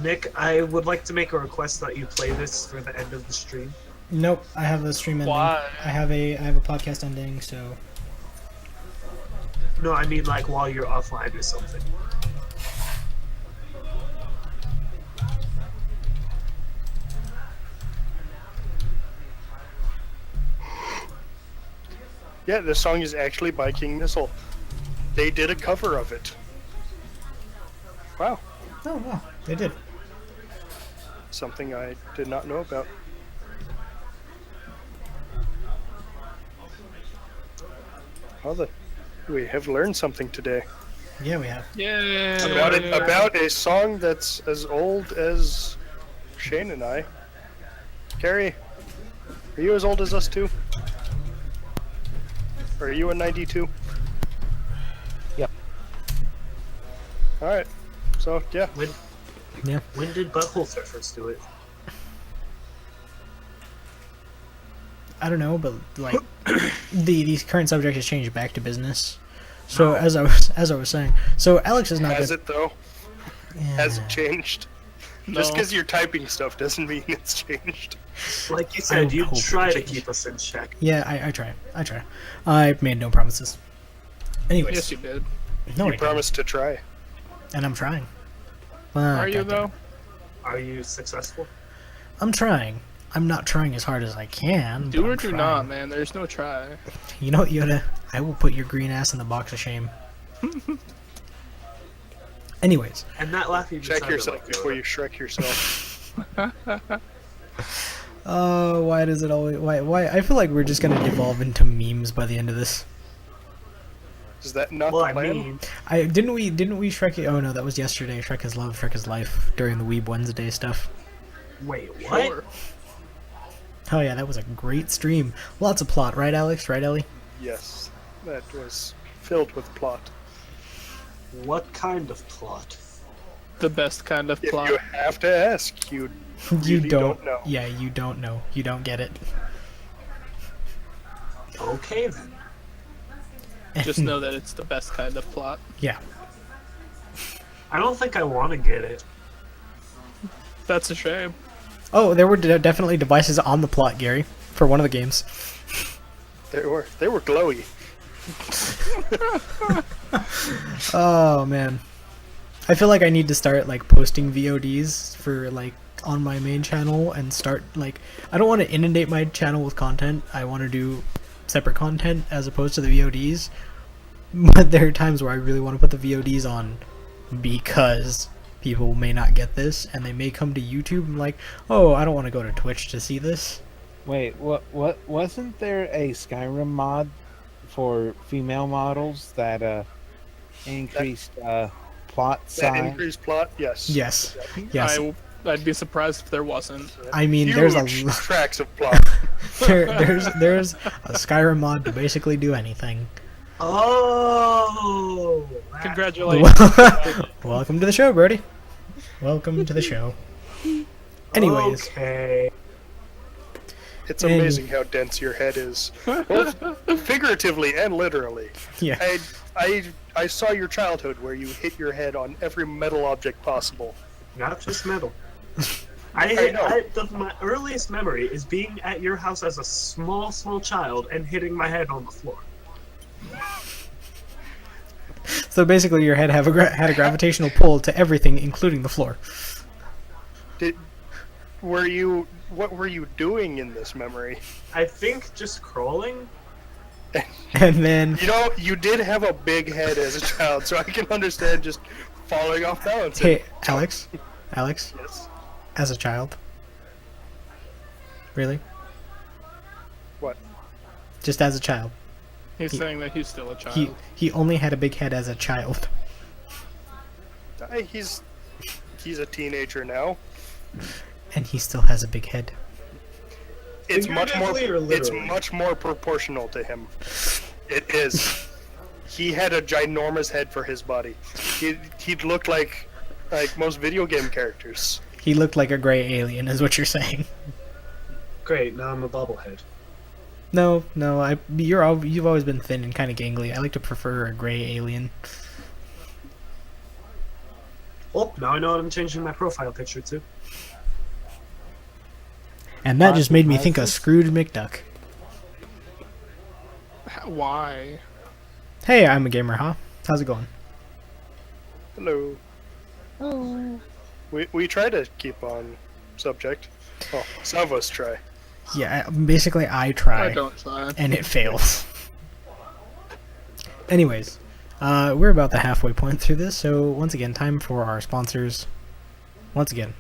Nick, I would like to make a request that you play this for the end of the stream. Nope, I have a stream ending. Why? I have a podcast ending, so No, I mean like while you're offline or something. Yeah, this song is actually by King Missile. They did a cover of it. Wow, oh wow, they did. something I did not know about. Well, we have learned something today Yeah, we have. Yeah. about a song that's as old as Shane and I. Carrie, are you as old as us too? Or are you a 92? Yep. Alright. So, yeah. When did Butthole Surfers do it? I don't know, but like the current subject has changed back to business. So as I was saying, so Alex is not Has good. it though? Yeah. Has it changed? No. Just because you're typing stuff doesn't mean it's changed. Like you I said, you hope it try to changed. keep us in check. Yeah, I try. I made no promises. Anyways, Yes, you did. no, I You didn't. promised to try. And I'm trying. Are you goddamn. though? Are you successful? I'm trying. I'm not trying as hard as I can. Do but or I'm do trying. not, man. There's no try. You know what, Yoda? I will put your green ass in the box of shame. Anyways, And that laugh you just Check sounded yourself like before Yoda. you Shrek yourself. why does it always? Why? I feel like we're just gonna devolve into memes by the end of this. Is that not Well, the I plan? mean, Didn't we Shrek it? Oh no, that was yesterday. Shrek is love, Shrek is life during the Weeb Wednesday stuff. wait, what? Sure. Oh yeah, that was a great stream. Lots of plot, right, Alex? Right, Ellie? Yes. That was filled with plot. What kind of plot? The best kind of If plot. you have to ask, you You really don't know. Yeah, you don't know. You don't get it. Okay then. Just know that it's the best kind of plot. Yeah. I don't think I want to get it. That's a shame. Oh, there were definitely devices on the plot, Gary, for one of the games. They were glowy. Oh man, I feel like I need to start like posting VODs for like on my main channel and start like I don't want to inundate my channel with content. I want to do separate content as opposed to the VODs. But there are times where I really want to put the VODs on because people may not get this and they may come to YouTube and like, oh, I don't want to go to Twitch to see this. Wait, what wasn't there a Skyrim mod for female models that increased plot That size? increased plot, yes. Yes, yes. I'd be surprised if there wasn't. I mean, there's a Huge tracks of plot. there's a Skyrim mod to basically do anything. Oh! that- Congratulations. Welcome to the show, Brody. Welcome to the show. Anyways, Okay. It's And- amazing how dense your head is, both figuratively and literally. yeah. I saw your childhood where you hit your head on every metal object possible. Not just metal. know. My earliest memory is being at your house as a small child and hitting my head on the floor. So basically, your head had a gravitational pull to everything, including the floor. What were you doing in this memory? I think just crawling. And then, You know, you did have a big head as a child, so I can understand just falling off balance. hey, Alex, Yes. as a child, really? What? Just as a child. He's saying that he's still a child. He only had a big head as a child. He's a teenager now. And he still has a big head. It's much more. Figuratively or It's literally? much more proportional to him. It is. He had a ginormous head for his body. He'd look like most video game characters. He looked like a gray alien, is what you're saying. Great, now I'm a bobblehead. No, you've always been thin and kind of gangly. I like to prefer a gray alien. Oh, now I know what I'm changing my profile picture to. And that just made me think of Consequences? Scrooge McDuck. Why? Hey, I'm a gamer, huh? How's it going? Hello. Oh. We try to keep on subject. Oh, some of us try. Yeah, basically I try. I don't try. And it fails. Anyways, we're about the halfway point through this, so once again, time for our sponsors. Once again,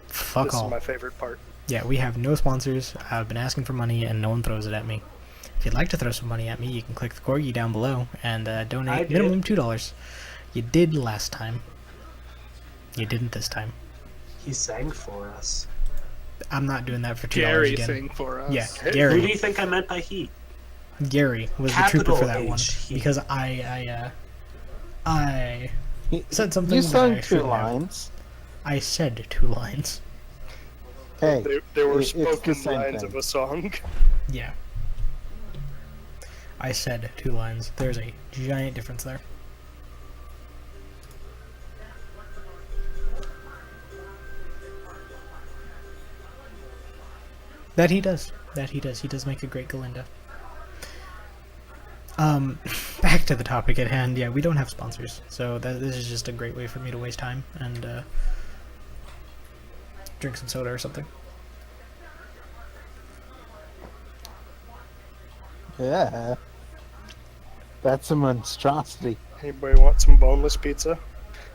fuck This all. is my favorite part. Yeah, we have no sponsors. I've been asking for money and no one throws it at me. If you'd like to throw some money at me, you can click the corgi down below and I donate did. minimum $2. You did last time. You didn't this time. He sang for us. I'm not doing that for $2 Gary again. sing for us. Yeah, Who do Gary. you think I meant by he? Gary was the Capital trooper for that one H, he. because I said something. You that sung I 2 shouldn't have. lines. I said 2 lines. Hey, There were it's the spoken same lines thing. of a song. Yeah. I said 2 lines. There's a giant difference there. That he does. That he does. He does make a great Galinda. Back to the topic at hand. Yeah, we don't have sponsors, so this is just a great way for me to waste time and drink some soda or something. yeah. That's a monstrosity. Anybody want some boneless pizza?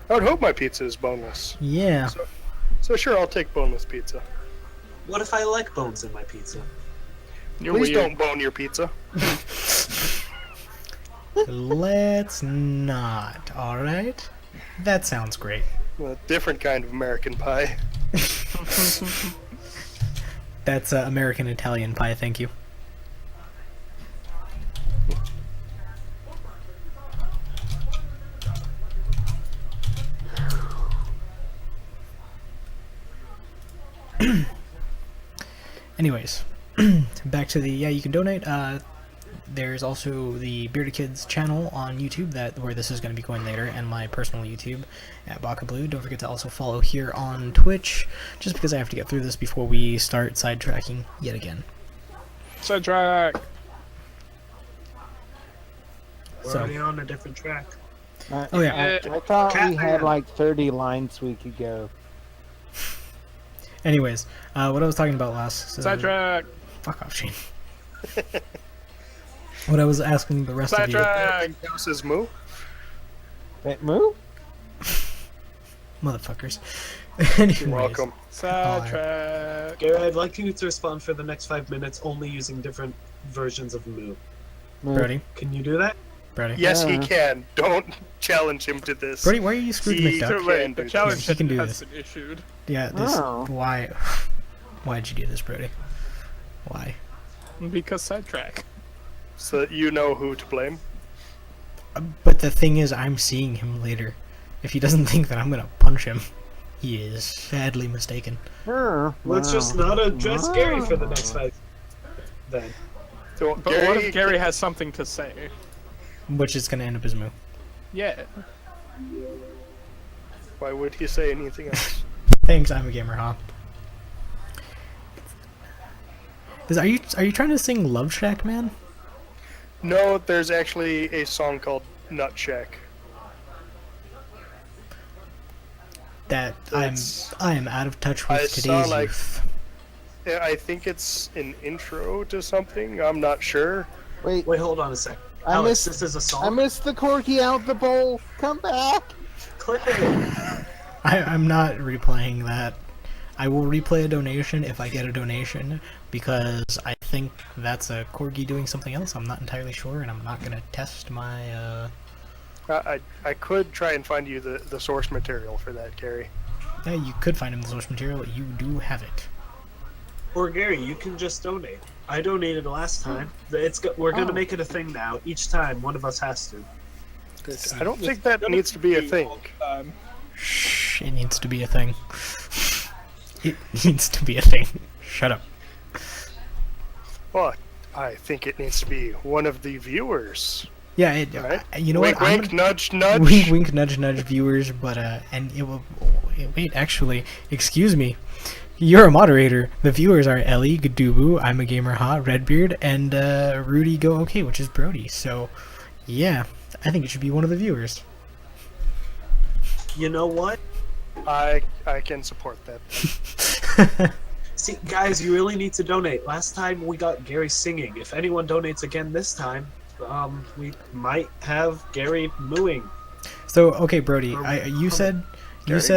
I would hope my pizza is boneless. Yeah. So sure, I'll take boneless pizza. What if I like bones in my pizza? You're Please weird. don't bone your pizza. Let's not. All right. That sounds great. A different kind of American pie. That's American Italian pie. Thank you. Anyways, back to the you can donate. There's also the Bearded Kids channel on YouTube where this is going to be going later, and my personal YouTube at Baka Blue. Don't forget to also follow here on Twitch, just because I have to get through this before we start sidetracking yet again. Sidetrack. We're So- already on a different track. Oh yeah. I thought we Catman. had like 30 lines we could go. Anyways, what I was talking about last. Sidetrack. Fuck off, Shane. What I was asking the rest of you, Sidetrack. House is moo. Wait, move? motherfuckers. Anyways, You're welcome. Sidetrack. Gary, I'd like you to respond for the next 5 minutes only using different versions of Moo. Move. Brody, Can you do that? Brody, Yes, he Yeah. can. Don't challenge him to this. Brody, why are you Scrooge He- McDuck? Too late. Can The do challenge this. He can do has this. been issued. Yeah, this. Oh. Why'd you do this, Brody? Why? Because sidetrack. So that you know who to blame. But the thing is, I'm seeing him later. If he doesn't think that I'm gonna punch him, he is sadly mistaken. Let's just Wow. not address Gary for the next 5 then. So, But what if Gary has something to say? Which is gonna end up as Moo. Yeah. Why would he say anything else? Thanks, I'm a gamer, huh? Are you trying to sing Love Shack, man? No, there's actually a song called Nut Shack. That That's- I am out of touch with I saw, today's like, youth. Yeah, I think it's an intro to something. I'm not sure. Wait, Wait, hold on a sec. I Alex, missed- this is a I song? missed the corgi out the bowl. Come back. Click it. I'm not replaying that. I will replay a donation if I get a donation, because I think that's a corgi doing something else. I'm not entirely sure, and I'm not gonna test my. I could try and find you the source material for that, Gary. Yeah, you could find him the source material. You do have it. Or Gary, you can just donate. I donated last time. We're gonna Oh. make it a thing now. Each time, one of us has to. I don't think that needs to be a thing. Shh, it needs to be a thing. It needs to be a thing. Shut up. Well, I think it needs to be one of the viewers. Yeah, Right. you know Wink, what? I'm wink, gonna- nudge, nudge. Wink, wink, nudge, nudge, viewers. But and it will. Wait, actually, excuse me. You're a moderator. The viewers are Ellie, Gadubu, I'm a Gamer Hot, Redbeard, and Rudy Go Okay, which is Brody. So, yeah, I think it should be one of the viewers. You know what? I can support that. See, guys, you really need to donate. Last time we got Gary singing. If anyone donates again this time, we might have Gary mooing. So, okay, Brody, you said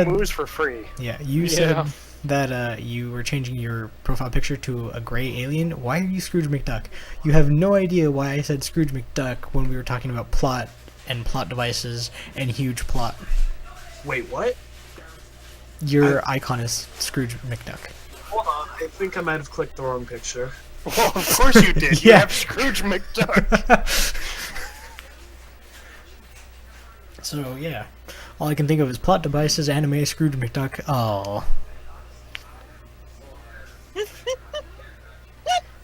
moves for free. yeah, you Yeah. said that you were changing your profile picture to a gray alien. Why are you Scrooge McDuck? You have no idea why I said Scrooge McDuck when we were talking about plot and plot devices and huge plot. Wait, what? Your icon is Scrooge McDuck. Hold on, I think I might have clicked the wrong picture. Well, of course you did. You Yeah. have Scrooge McDuck. So yeah, all I can think of is plot devices, anime, Scrooge McDuck. Oh.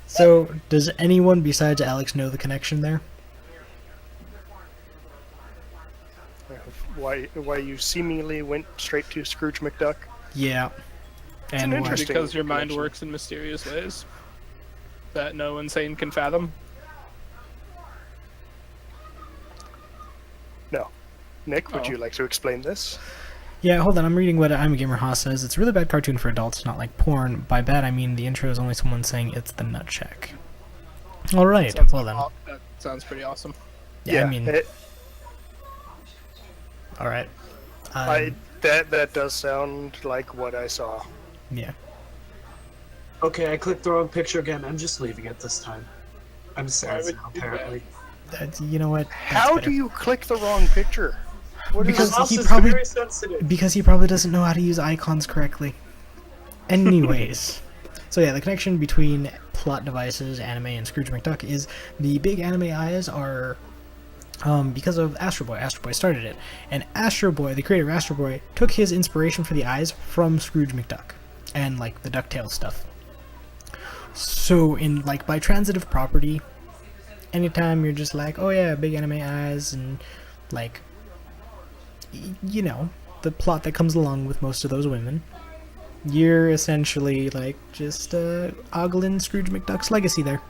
So, does anyone besides Alex know the connection there? Why you seemingly went straight to Scrooge McDuck? Yeah. an And why? interesting Because your mind connection. works in mysterious ways that no insane can fathom. No. Nick, would Oh. you like to explain this? Yeah, hold on. I'm reading what I'm a Gamer Haas says. It's a really bad cartoon for adults, not like porn. By bad, I mean the intro is only someone saying it's the nut check. All right. Sounds Well then. That sounds pretty awesome. Yeah, I mean, it, all right. that does sound like what I saw. Yeah. Okay, I clicked the wrong picture again. I'm just leaving it this time. I'm sad would now, you do that? apparently. That's, you know what? That's How better. do you click the wrong picture? What Because is Mouse he is probably- very sensitive. Because he probably doesn't know how to use icons correctly. Anyways. So yeah, the connection between plot devices, anime, and Scrooge McDuck is the big anime eyes are because of Astro Boy. Astro Boy started it. And Astro Boy, the creator of Astro Boy, took his inspiration for the eyes from Scrooge McDuck. And like the DuckTales stuff. So in like by transitive property, anytime you're just like, oh yeah, big anime eyes and like you know, the plot that comes along with most of those women, you're essentially like just ogling Scrooge McDuck's legacy there.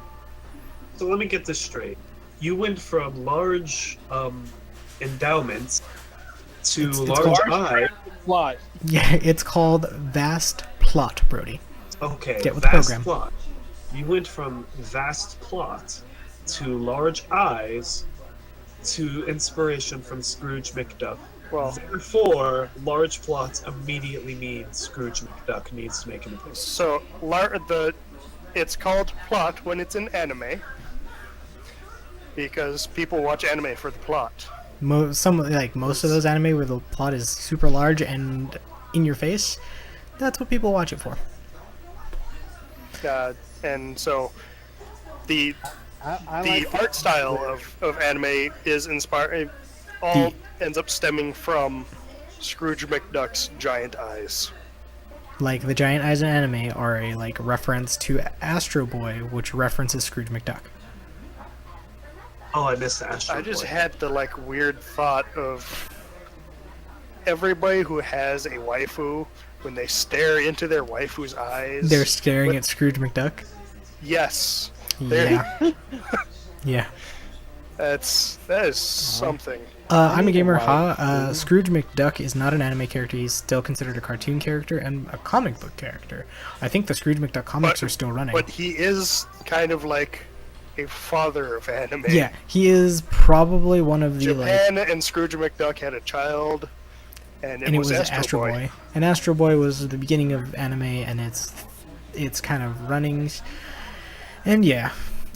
So let me get this straight. You went from large endowments to It's large called- eye. Plot. Yeah, it's called Vast Plot, Brody. Okay, Get with the vast program. plot. You went from vast plot to large eyes to inspiration from Scrooge McDuck. well, Therefore, large plots immediately means Scrooge McDuck needs to make an appearance. so it's called plot when it's in anime because people watch anime for the plot. Most of those anime where the plot is super large and in your face, that's what people watch it for. And so the I the like art style of anime is inspired. All ends up stemming from Scrooge McDuck's giant eyes. Like the giant eyes in anime are a like reference to Astro Boy, which references Scrooge McDuck. Oh, I missed Astro I just Boy. had the like weird thought of everybody who has a waifu when they stare into their waifu's eyes. They're staring What- at Scrooge McDuck. Yes, There- Yeah. Yeah. that is something. I'm a gamer. Wow. Scrooge McDuck is not an anime character. He's still considered a cartoon character and a comic book character. I think the Scrooge McDuck comics But- are still running. But he is kind of like a father of anime. Yeah, he is probably one of the like, Japan and Scrooge McDuck had a child, and it and it was, was Astro Boy. Boy. And Astro Boy was the beginning of anime, and it's kind of runnings. And yeah,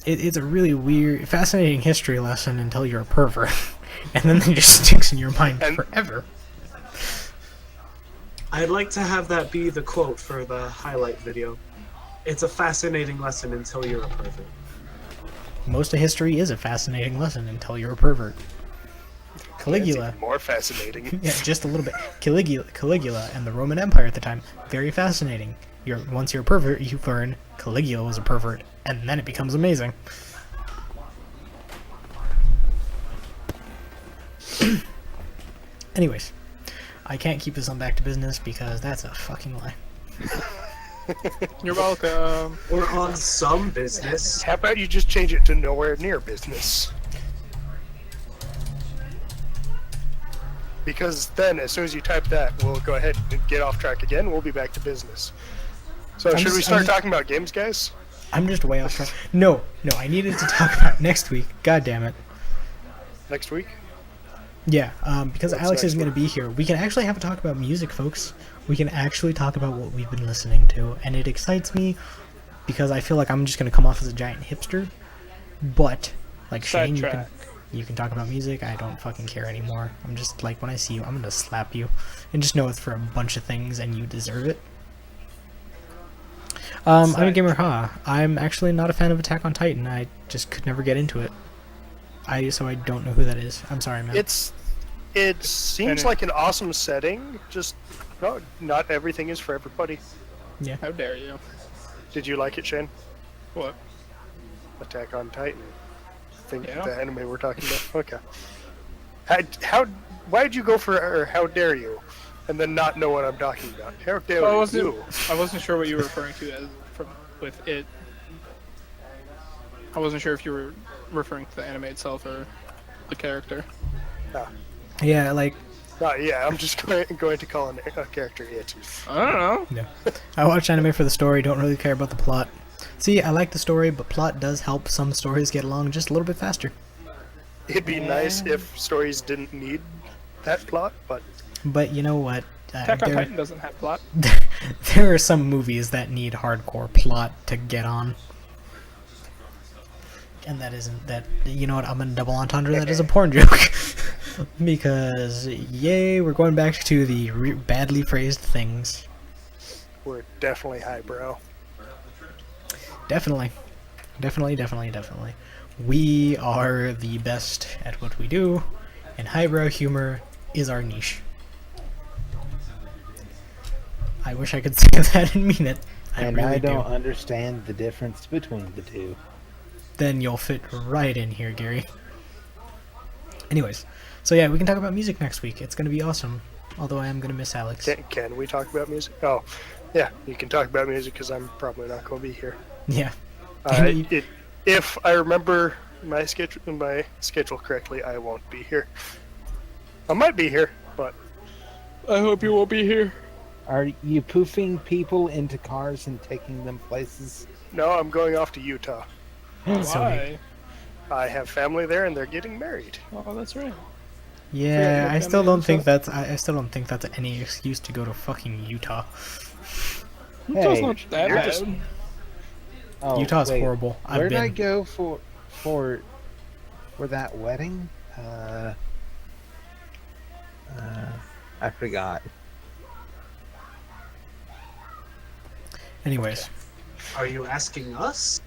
it's a really weird, fascinating history lesson until you're a pervert, and then it just sticks in your mind And- forever. I'd like to have that be the quote for the highlight video. It's a fascinating lesson until you're a pervert. Most of history is a fascinating lesson until you're a pervert. Caligula. Even more fascinating. Yeah, just a little bit. Caligula and the Roman Empire at the time, very fascinating. Once you're a pervert, you learn Caligula was a pervert, and then it becomes amazing. Anyways, I can't keep this on back to business because that's a fucking lie. You're welcome. We're on some business. How about you just change it to nowhere near business? Because then, as soon as you type that, we'll go ahead and get off track again. We'll be back to business. So, should we start talking about games, guys? I'm just way off track. No, I needed to talk about next week. God damn it. Next week? Yeah, because What's Alex next isn't going to week? be here. We can actually have a talk about music, folks. We can actually talk about what we've been listening to, and it excites me because I feel like I'm just going to come off as a giant hipster. But, like Shane, Sidetrack. you can talk about music. I don't fucking care anymore. I'm just like, when I see you, I'm going to slap you. And just know it's for a bunch of things, and you deserve it. I'm a gamer, I'm actually not a fan of Attack on Titan. I just could never get into it. So I don't know who that is. I'm sorry, man. It seems like an awesome setting. Just not everything is for everybody. How dare you? Did you like it, Shane? What? Attack on Titan. Think Yeah. the anime we're talking about. Okay. Why'd you go for or how dare you, and then not know what I'm talking about? How dare I you? wasn't sure what you were referring to as with it. I wasn't sure if you were referring to the anime itself or the character. Yeah, like, Yeah, I'm just going to call a character it. I don't know. no. I watch anime for the story, don't really care about the plot. See, I like the story, but plot does help some stories get along just a little bit faster. It'd be nice if stories didn't need that plot, but But you know what? Attack on Titan doesn't have plot. There are some movies that need hardcore plot to get on. And that isn't that. You know what? I'm gonna double entendre. That is a porn joke. Because yay, we're going back to the badly phrased things. we're definitely highbrow. Definitely. We are the best at what we do, and highbrow humor is our niche. I wish I could say that and mean it. And really I don't do. understand the difference between the two. Then you'll fit right in here, Gary. Anyways, so yeah, we can talk about music next week. It's gonna be awesome. Although I am gonna miss Alex. Can we talk about music? Oh, yeah, you can talk about music because I'm probably not going to be here. Yeah. And If I remember my schedule correctly, I won't be here. I might be here, but I hope you won't be here. Are you poofing people into cars and taking them places? no, I'm going off to Utah. So Why? I have family there, and they're getting married. Oh, that's right. yeah, Yeah, I still don't think so- that's I still don't think that's any excuse to go to fucking Utah. Utah's Hey, not that you're bad. just- Oh, Utah's wait, horrible. I've Where did been. I go for that wedding? I forgot. Anyways, Are you asking us?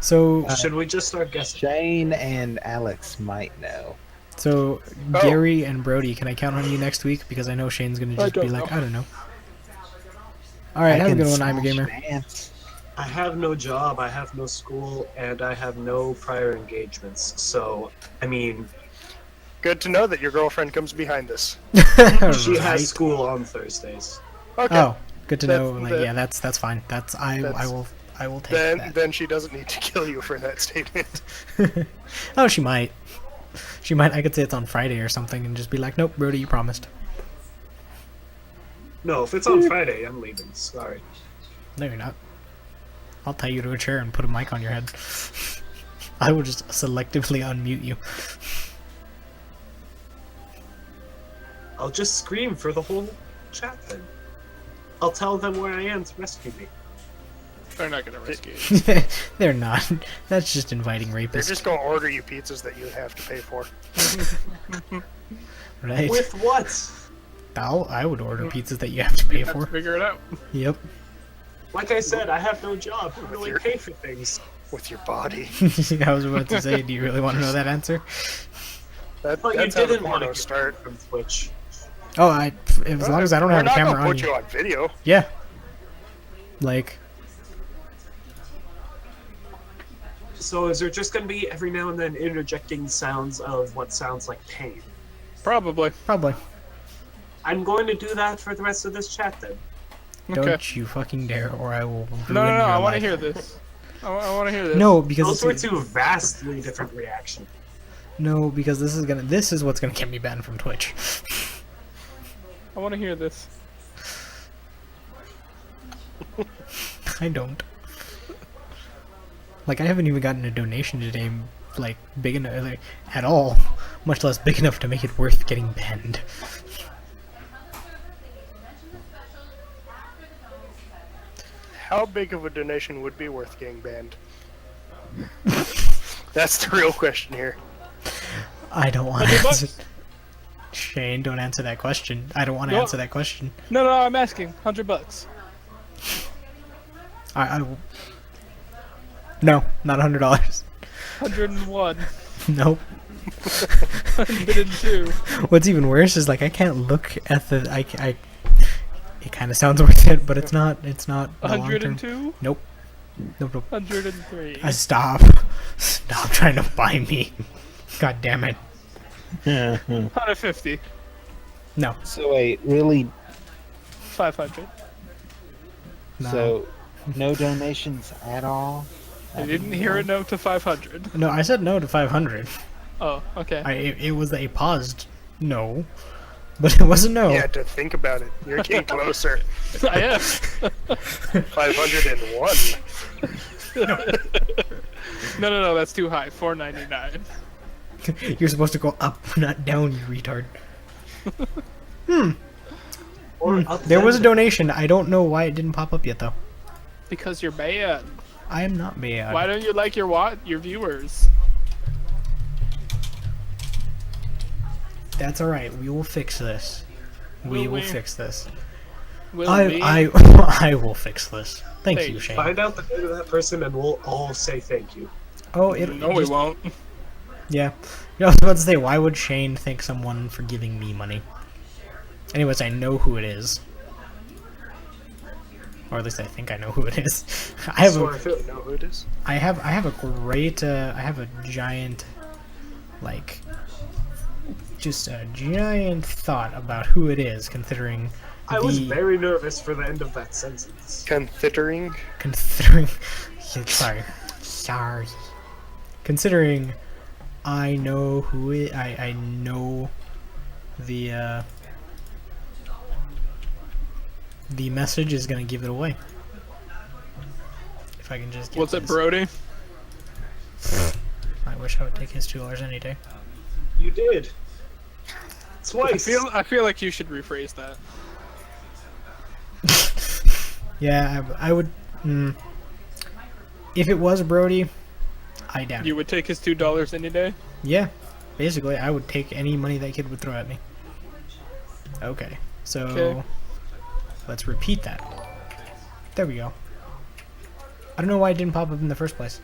so Should we just start guessing? Shane and Alex might know. so Oh. Gary and Brody, can I count on you next week? Because I know Shane's gonna just be don't like, know. I don't know. All right, I have a can good one. I'm a smash gamer. dance. I have no job, I have no school, and I have no prior engagements. So, I mean, Good to know that your girlfriend comes behind this. she Right. has school on Thursdays. Okay. Oh, good to That- know. Like, that- yeah, that's fine. I will take that. Then she doesn't need to kill you for that statement. Oh, she might. She might. I could say it's on Friday or something, and just be like, "Nope, Brody, you promised." No, if it's on Friday, I'm leaving. Sorry. No, you're not. I'll tie you to a chair and put a mic on your head. I will just selectively unmute you. I'll just scream for the whole chat then. I'll tell them where I am to rescue me. They're not gonna rescue you. They're not. That's just inviting They're rapists, just going to order you pizzas that you have to pay for. right? With what? I would order pizzas that you have to pay You have to for. figure it out. Yep. Like I said, I have no job. Who really your- pay for things? With your body. I was about to say, do you really want to know that answer? But you That's how the didn't want to pornos start. from Twitch. Oh, as long as I don't We're have a not camera gonna on put you. you on video. Yeah. Like, So is there just going to be every now and then interjecting sounds of what sounds like pain? Probably. probably. I'm going to do that for the rest of this chat then. Okay. Don't you fucking dare, or I will ruin No, your I want to life. hear this. I want to hear this. No, because Those were it's, two vastly different reactions. no, because this is what's gonna get me banned from Twitch. I want to hear this. I don't. Like, I haven't even gotten a donation today, like, big enough, like, at all, much less big enough to make it worth getting banned. How big of a donation would be worth getting banned? That's the real question here. I don't want to 100 answer. bucks? Shane, don't answer that question. I don't want to No. answer that question. No, I'm asking. $100. I will. No, not $100. 101. Nope. 102. What's even worse is, like, I can't look at the. I it kind of sounds worth it, but it's not. It's not. the long term. 102. Nope. Nope. 103. Stop. Stop trying to buy me. God damn it. 150. No. So wait, really? 500. No. So no donations at all? I didn't hear a no to 500. No, I said no to 500. Oh, okay. It was a paused no, but it wasn't no. You had to think about it. You're getting closer. I am. 501. No, that's too high. 499. You're supposed to go up, not down, you retard. Or up There was a then. donation. I don't know why it didn't pop up yet, though. Because you're bad. I am not mad. Why don't you like your viewers? That's alright. We will fix this. We Will will we? fix this. Will we? I will fix this. Thank Thank you, you. Shane. Find out the name of that person and we'll all say thank you. Oh, it. No, we just- won't. Yeah. I was about to say, why would Shane thank someone for giving me money? Anyways, I know who it is. Or at least I think I know who it is. I have So a, I feel- You know who it is? I have a great, I have a giant, like, just a giant thought about who it is, considering I was the- very nervous for the end of that sentence. Considering. considering, yeah, sorry, considering I know who it, I know the message is gonna give it away. If I can just get What's it, this. Brody? I wish I would take his $2 any day. You did. I Twice. feel like you should rephrase that. Yeah, I would. If it was Brody, I doubt You it. would take his $2 any day? Yeah, basically, I would take any money that kid would throw at me. Okay, so Okay. let's repeat that. There we go. I don't know why it didn't pop up in the first place.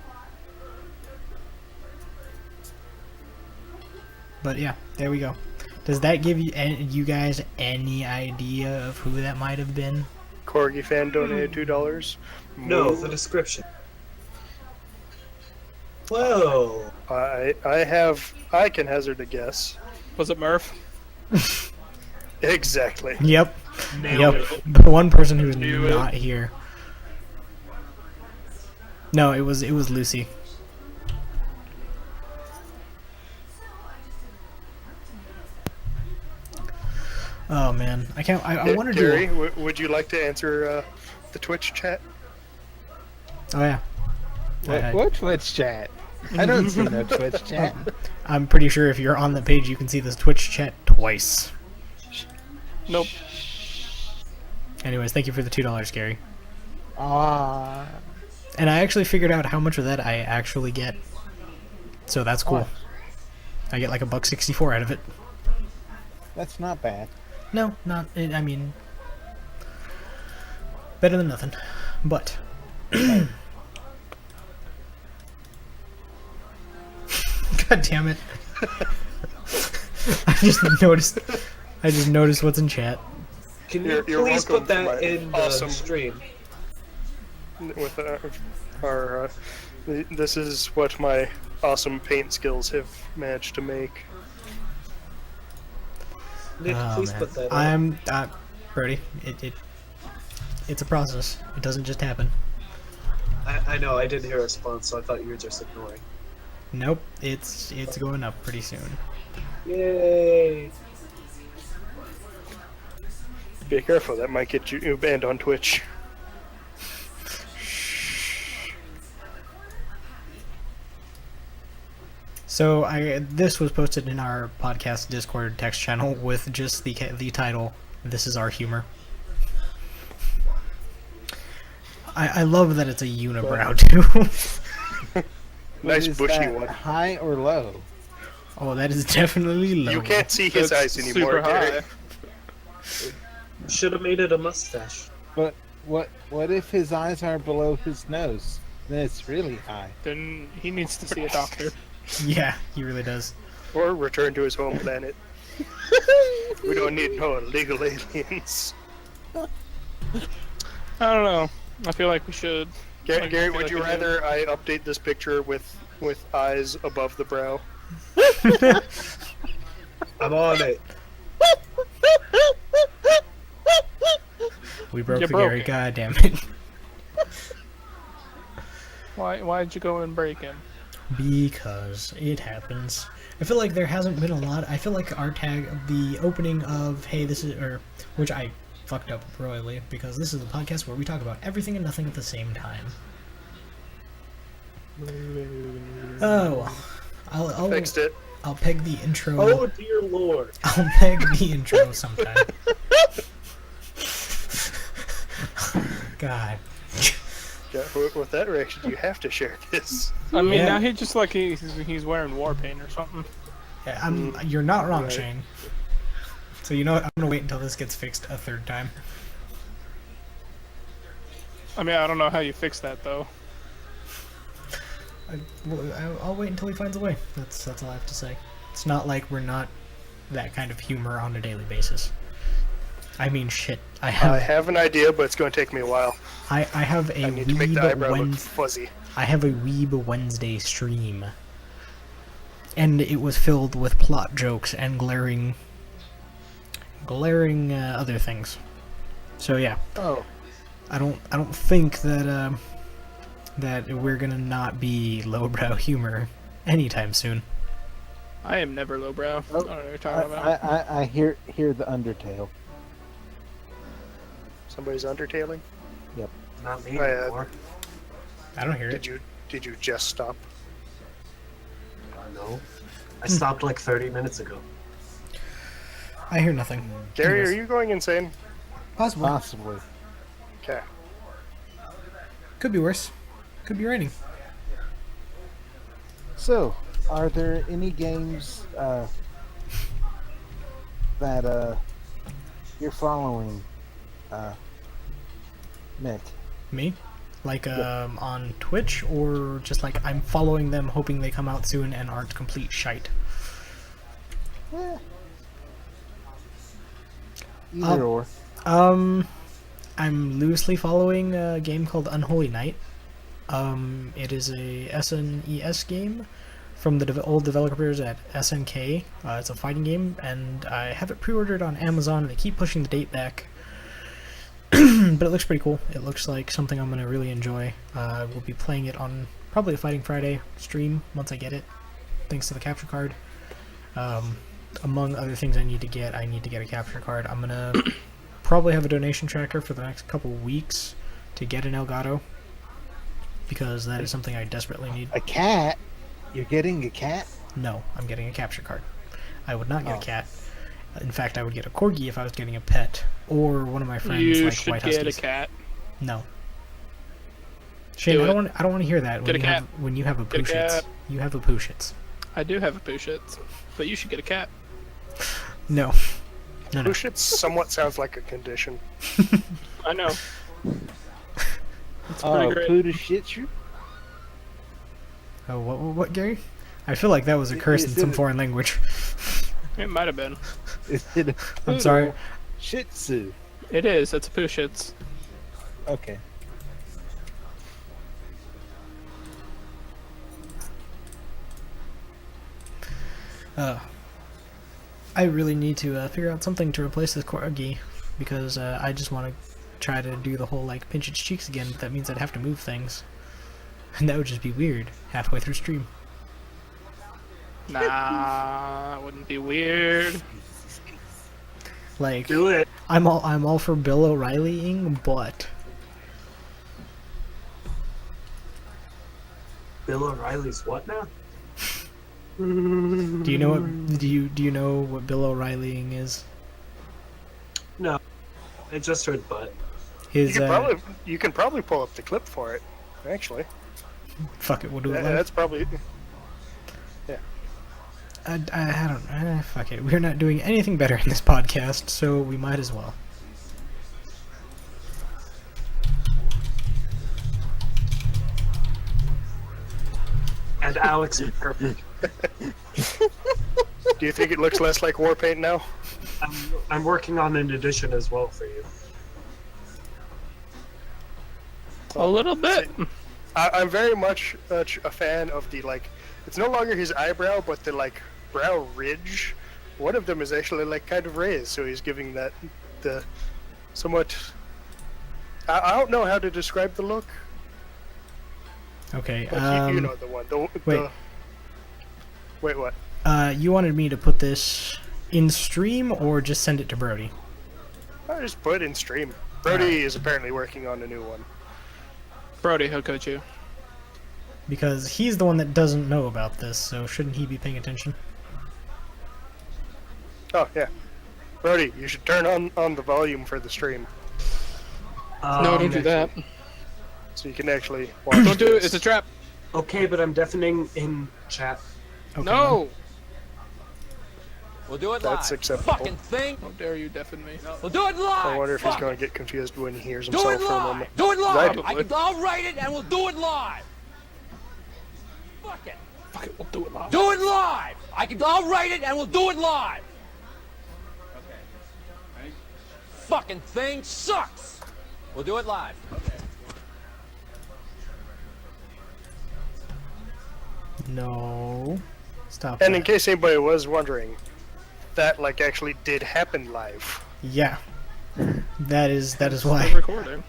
But yeah, there we go. Does that give you guys any idea of who that might have been? Corgi fan donated $2. No, the description. Well, I can hazard a guess. Was it Murph? Exactly. Yep. nailed Yep. it. The one person who's Knew it. not here. No, it was Lucy. Oh man, I can't. I want to do. Gary, would you like to answer the Twitch chat? Oh yeah. What Twitch chat? I don't see no Twitch chat. I'm pretty sure if you're on the page, you can see this Twitch chat twice. Nope. Anyways, thank you for the $2, Gary. Ah, And I actually figured out how much of that I actually get. So that's cool. What? I get like $1.64 out of it. that's not bad. No, not. I mean, better than nothing. But God damn it! I just noticed. I just noticed what's in chat. Can you You're please welcome put for that my in the awesome- stream? With our this is what my awesome paint skills have managed to make. Nick, Oh, please man. put that. Brody. It's a process. It doesn't just happen. I know. I didn't hear a response, so I thought you were just ignoring. Nope. It's going up pretty soon. Yay! Be careful, that might get you banned on Twitch. So this was posted in our podcast Discord text channel with just the title. This is our humor. I love that it's a unibrow too. Nice Is bushy that one. high or low? Oh, that is definitely low. You can't see his That's eyes anymore, super Gary. high. Should have made it a mustache. But what if his eyes are below his nose? Then it's really high. Then he needs to see a doctor. Yeah, he really does. Or return to his home planet. We don't need no illegal aliens. I don't know. I feel like we should. Gary, I Gary feel would like you we do. rather I update this picture with eyes above the brow? I'm on it. We broke You the broke Gary. it. God damn it. Why'd you go and break him? Because it happens. I feel like there hasn't been a lot. I feel like our tag, the opening of "Hey, this is," or which I fucked up royally because this is a podcast where we talk about everything and nothing at the same time. Oh, well. Fixed it. I'll peg the intro. Oh dear lord. I'll peg the intro sometime. God. Yeah, with that reaction, you have to share this. I mean, Yeah. now he just like he's wearing war paint or something. Yeah, you're not wrong, Right. Shane. So you know what? I'm gonna wait until this gets fixed a third time. I mean, I don't know how you fix that though. I'll wait until he finds a way. That's all I have to say. It's not like we're not that kind of humor on a daily basis. I mean, shit. I I have have an idea, but it's going to take me a while. I have a I need to make the eyebrow look Weeb fuzzy. I have a Weeb Wednesday stream, and it was filled with plot jokes and glaring other things. So yeah, Oh, I don't think that that we're gonna not be lowbrow humor anytime soon. I am never lowbrow. I Oh, don't know what you're talking about. I hear the Undertale. somebody's undertailing. Not me Oh, yeah. anymore. I don't hear it. Did you just stop? No. I stopped like 30 minutes ago. I hear nothing. Gary, Anyways. are you going insane? Possible. Possibly. Okay. Could be worse. Could be raining. So, are there any games that you're following, Nick? Me? Like on Twitch, or just like I'm following them, hoping they come out soon and aren't complete shite. Eh. Either or. I'm loosely following a game called Unholy Knight. It is a SNES game from the old developers at SNK. It's a fighting game, and I have it pre-ordered on Amazon. They keep pushing the date back, but it looks pretty cool. It looks like something I'm gonna really enjoy. We'll be playing it on probably a Fighting Friday stream once I get it, thanks to the capture card. Among other things I need to get a capture card. I'm gonna probably have a donation tracker for the next couple weeks to get an Elgato, because that is something I desperately need. A cat? You're getting a cat? No, I'm getting a capture card. I would not get Oh. a cat. In fact, I would get a corgi if I was getting a pet, or one of my friends You like should White get Huskies. a cat. No. Shane, Do I it. don't want to hear that Get when a you have cat. when you have a Get a Pooshits. cat. You have a Pooshits. I do have a Pooshits, but you should get a cat. No. No, no. Push it somewhat sounds like a condition. I know. It's pretty Oh, great. poo to shit you? Oh, what, Gary? I feel like that was a curse in Is some it- foreign language. It might have been. Is it a I'm sorry. Shih Tzu? It is. It's a Pooshits. Okay. I really need to figure out something to replace this corgi because I just want to try to do the whole like pinch its cheeks again. But that means I'd have to move things, and that would just be weird halfway through stream. Nah, that wouldn't be weird. Like Do it. I'm all for Bill O'Reillying, but Bill O'Reilly's what now? do you know what do you know what Bill O'Reillying is? No. I just heard butt. His You can probably pull up the clip for it. Actually, fuck it, we'll do it live. that's probably. I don't fuck it. We're not doing anything better in this podcast, so we might as well. And Alex is perfect. Do you think it looks less like war paint now? I'm working on an edition as well for you. A little bit. I'm very much a fan of the like. It's no longer his eyebrow, but the like brow ridge. One of them is actually like kind of raised, so he's giving that the somewhat. I don't know how to describe the look. Okay. But you know the one. wait. Wait, what? You wanted me to put this in stream or just send it to Brody? I just put in stream. Brody is apparently working on a new one. Brody, he'll coach you. Because he's the one that doesn't know about this, so shouldn't he be paying attention? Oh yeah, Brody, you should turn on the volume for the stream No, don't do that. so you can actually watch. Don't do it. this. It's a trap. Okay, but I'm deafening in chat. Okay. No. We'll do it That's live. acceptable. Fucking thing. How dare you deafen me? We'll do it live. I wonder if he's Fuck. going to get confused when he hears Do himself it for a live. moment. Do it live. Probably. I'll write it and we'll do it live. Fuck it. Fuck it, we'll do it live. Do it live. I'll write it and we'll do it live. Okay. Fucking thing sucks. We'll do it live. No. Stop. And in that. case anybody was wondering, that like actually did happen live. Yeah. That is Still why. recording.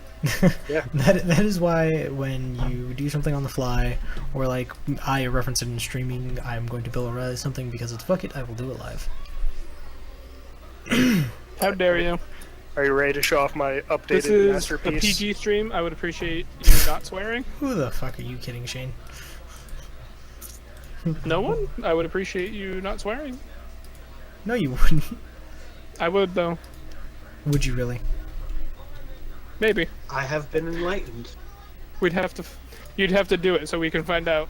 Yeah. that is why when you do something on the fly, or like I reference it in streaming, I'm going to Bill O'Reilly something because it's fuck it, I will do it live. How dare you? Are you ready to show off my This updated is a masterpiece? PG stream. I would appreciate you not swearing. Who the fuck are you kidding, Shane? No one? I would appreciate you not swearing. No, you wouldn't. I would, though. Would you really? Maybe. I have been enlightened. We'd have to... You'd have to do it so we can find out.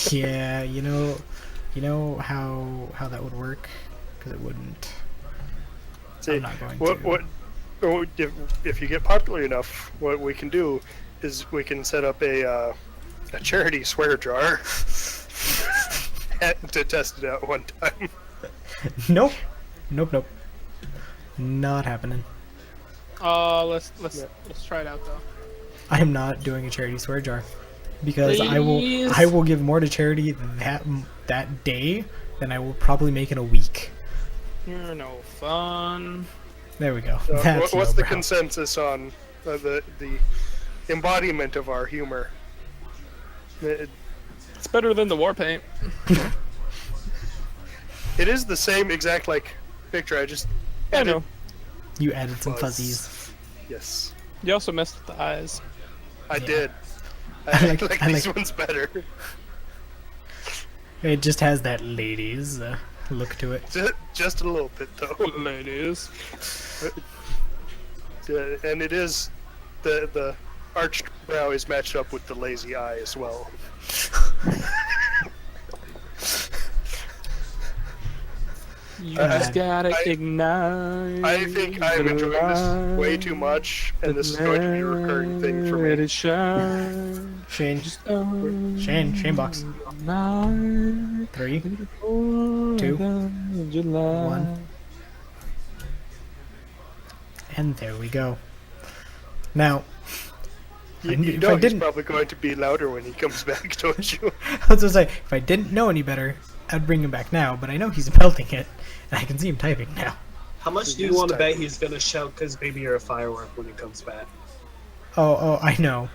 Yeah, you know how that would work, because it wouldn't. See, I'm not going what, to. if you get popular enough, what we can do is we can set up a charity swear jar to test it out one time. Nope. Nope. Not happening. Let's Yeah. try it out though. I am not doing a charity swear jar because Please. I will give more to charity that day than I will probably make in a week. You're no fun. There we go. So That's what's the lowbrow. consensus on the embodiment of our humor? It's better than the war paint. It is the same exact like picture. I just I know. You added some Fuzz. fuzzies. Yes, You also messed with the eyes. I Yeah. did. I I like- like I these like- ones better. It just has that ladies look to it. Just a little bit though. Ladies. And it is the arched brow is matched up with the lazy eye as well. You Uh, just gotta I- ignite. I think I'm the enjoying this way too light, much, and this is going to be a recurring thing for Let me. it shine. Shane, Just on Shane box. night. 3, Beautiful 2, of July. 1. And there we go. Now, You, if you I know he's didn't- probably going to be louder when he comes back, don't you? I was gonna say, if I didn't know any better, I'd bring him back now, but I know he's belting it, and I can see him typing now. How much do He you is want to bet typing. he's gonna shout "Cause baby, you're a firework" when he comes back? Oh, I know.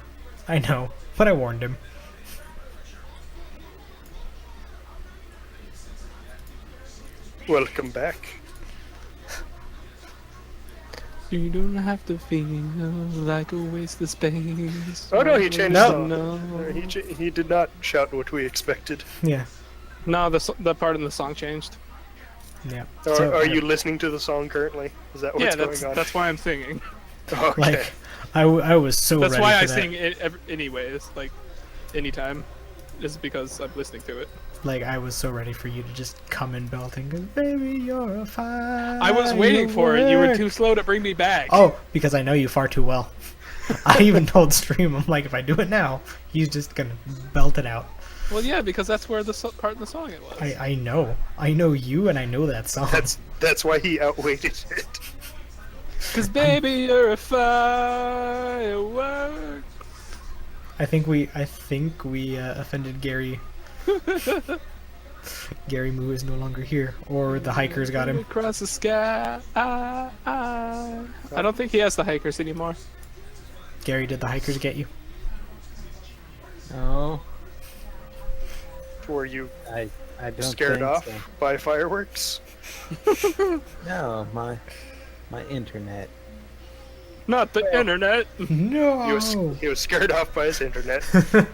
But I warned him. Welcome back. You don't have to feel like a waste of space. Oh no, he changed No. the song. He did not shout what we expected. Yeah. No, the part in the song changed. Yeah. Are, So, are you listening to the song currently? Is that what's Yeah, going on? that's why I'm singing. Okay. like, I was so That's ready why for I that. sing it anyways. Like, anytime, is because I'm listening to it. Like, I was so ready for you to just come in belting, 'cause baby, you're a fire. I was waiting for it. You were too slow to bring me back. Oh, because I know you far too well. I even told Stream, I'm like, if I do it now, he's just gonna belt it out. Well, yeah, because that's where the part in the song it was. I know. I know you, and I know that song. That's why he outweighted it. Cause baby, you're a firework. I think we offended Gary. Gary Moo is no longer here, or the hikers got him. Across the sky. I don't think he has the hikers anymore. Gary, did the hikers get you? No, Were you I don't scared think off so. by fireworks? No, my internet. Not the internet. No. He was scared off by his internet.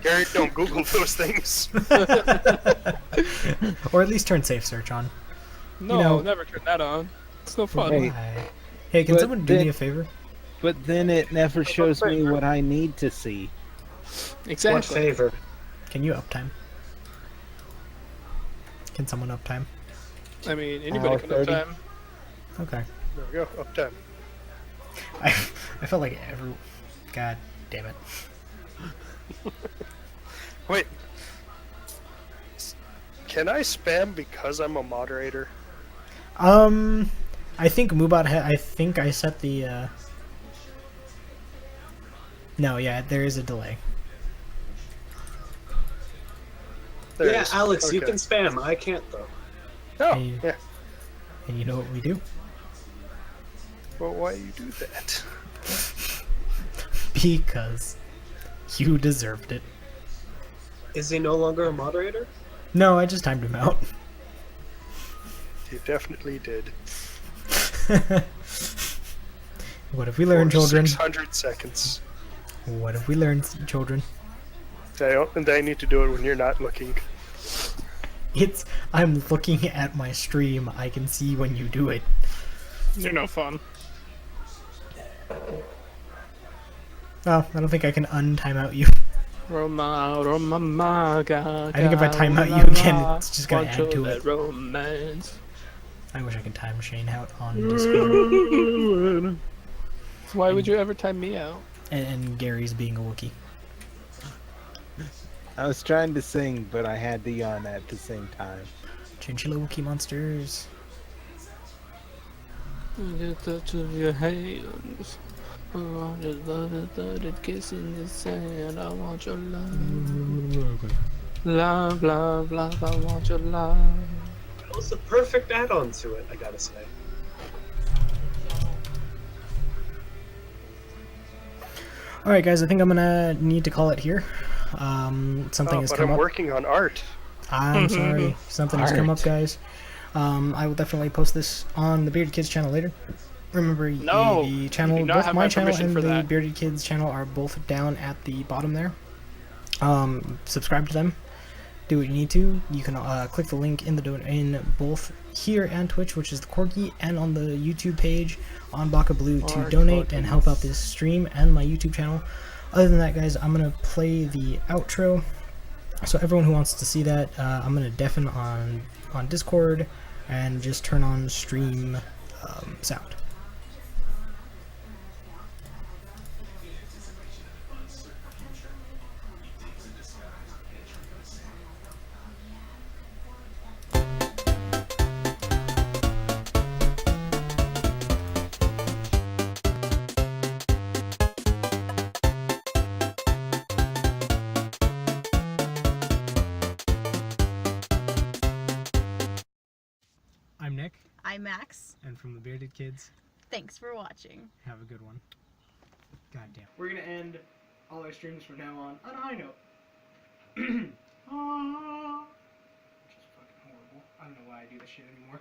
Gary, don't Google those things. Or at least turn safe search on. No, know- never turn that on. It's no fun. Hey. Why? Hey, can But someone do then- me a favor? But then it never shows me what I need to see. What Exactly. favor? Can you uptime? Can someone uptime? I mean, anybody Hour can have 30. time. Okay. There we go, uptime. I felt like every. God damn it. Wait. Can I spam because I'm a moderator? I think Moobot. I think I set the. No, yeah, there is a delay. There Yeah, is. Alex, you Okay. can spam. I can't though. Oh, Hey. yeah. And you know what we do? Well, why you do that? Because you deserved it. Is he no longer a moderator? No, I just timed him out. You definitely did. What have we learned, For children? 600 seconds. What have we learned, children? They need to do it when you're not looking. I'm looking at my stream. I can see when you do it. You're no fun. Oh, I don't think I can untime out you. I think if I time out you again, it's just gonna add to it. Romance. I wish I could time Shane out on Discord. Why would you ever time me out? And Gary's being a Wookiee. I was trying to sing, but I had to yawn at the same time. Chinchilla Wookiee monsters. The touch of your hands. I want your love, kiss in the sand. I want your love. Love, love, love, I want your love. That was the perfect add-on to it, I gotta say. Alright, guys, I think I'm gonna need to call it here. Something Oh, has but come I'm up. working on art. I'm sorry. Something has come up, Art. guys. I will definitely post this on the Bearded Kids channel later. Remember, No, the you channel, do not both have my my channel permission and for the that. Bearded Kids channel are both down at the bottom there. Subscribe to them. Do what you need to. You can click the link in in both here and Twitch, which is the Corgi, and on the YouTube page on Baka Blue to Art donate and help out Corgis. this stream and my YouTube channel. Other than that, guys, I'm gonna play the outro. So everyone who wants to see that, I'm gonna deafen on Discord and just turn on stream sound. I'm Max. And from the Bearded Kids, Thanks for watching. have a good one. God damn. We're gonna end all our streams from now on a high note. Which is fucking horrible. I don't know why I do this shit anymore.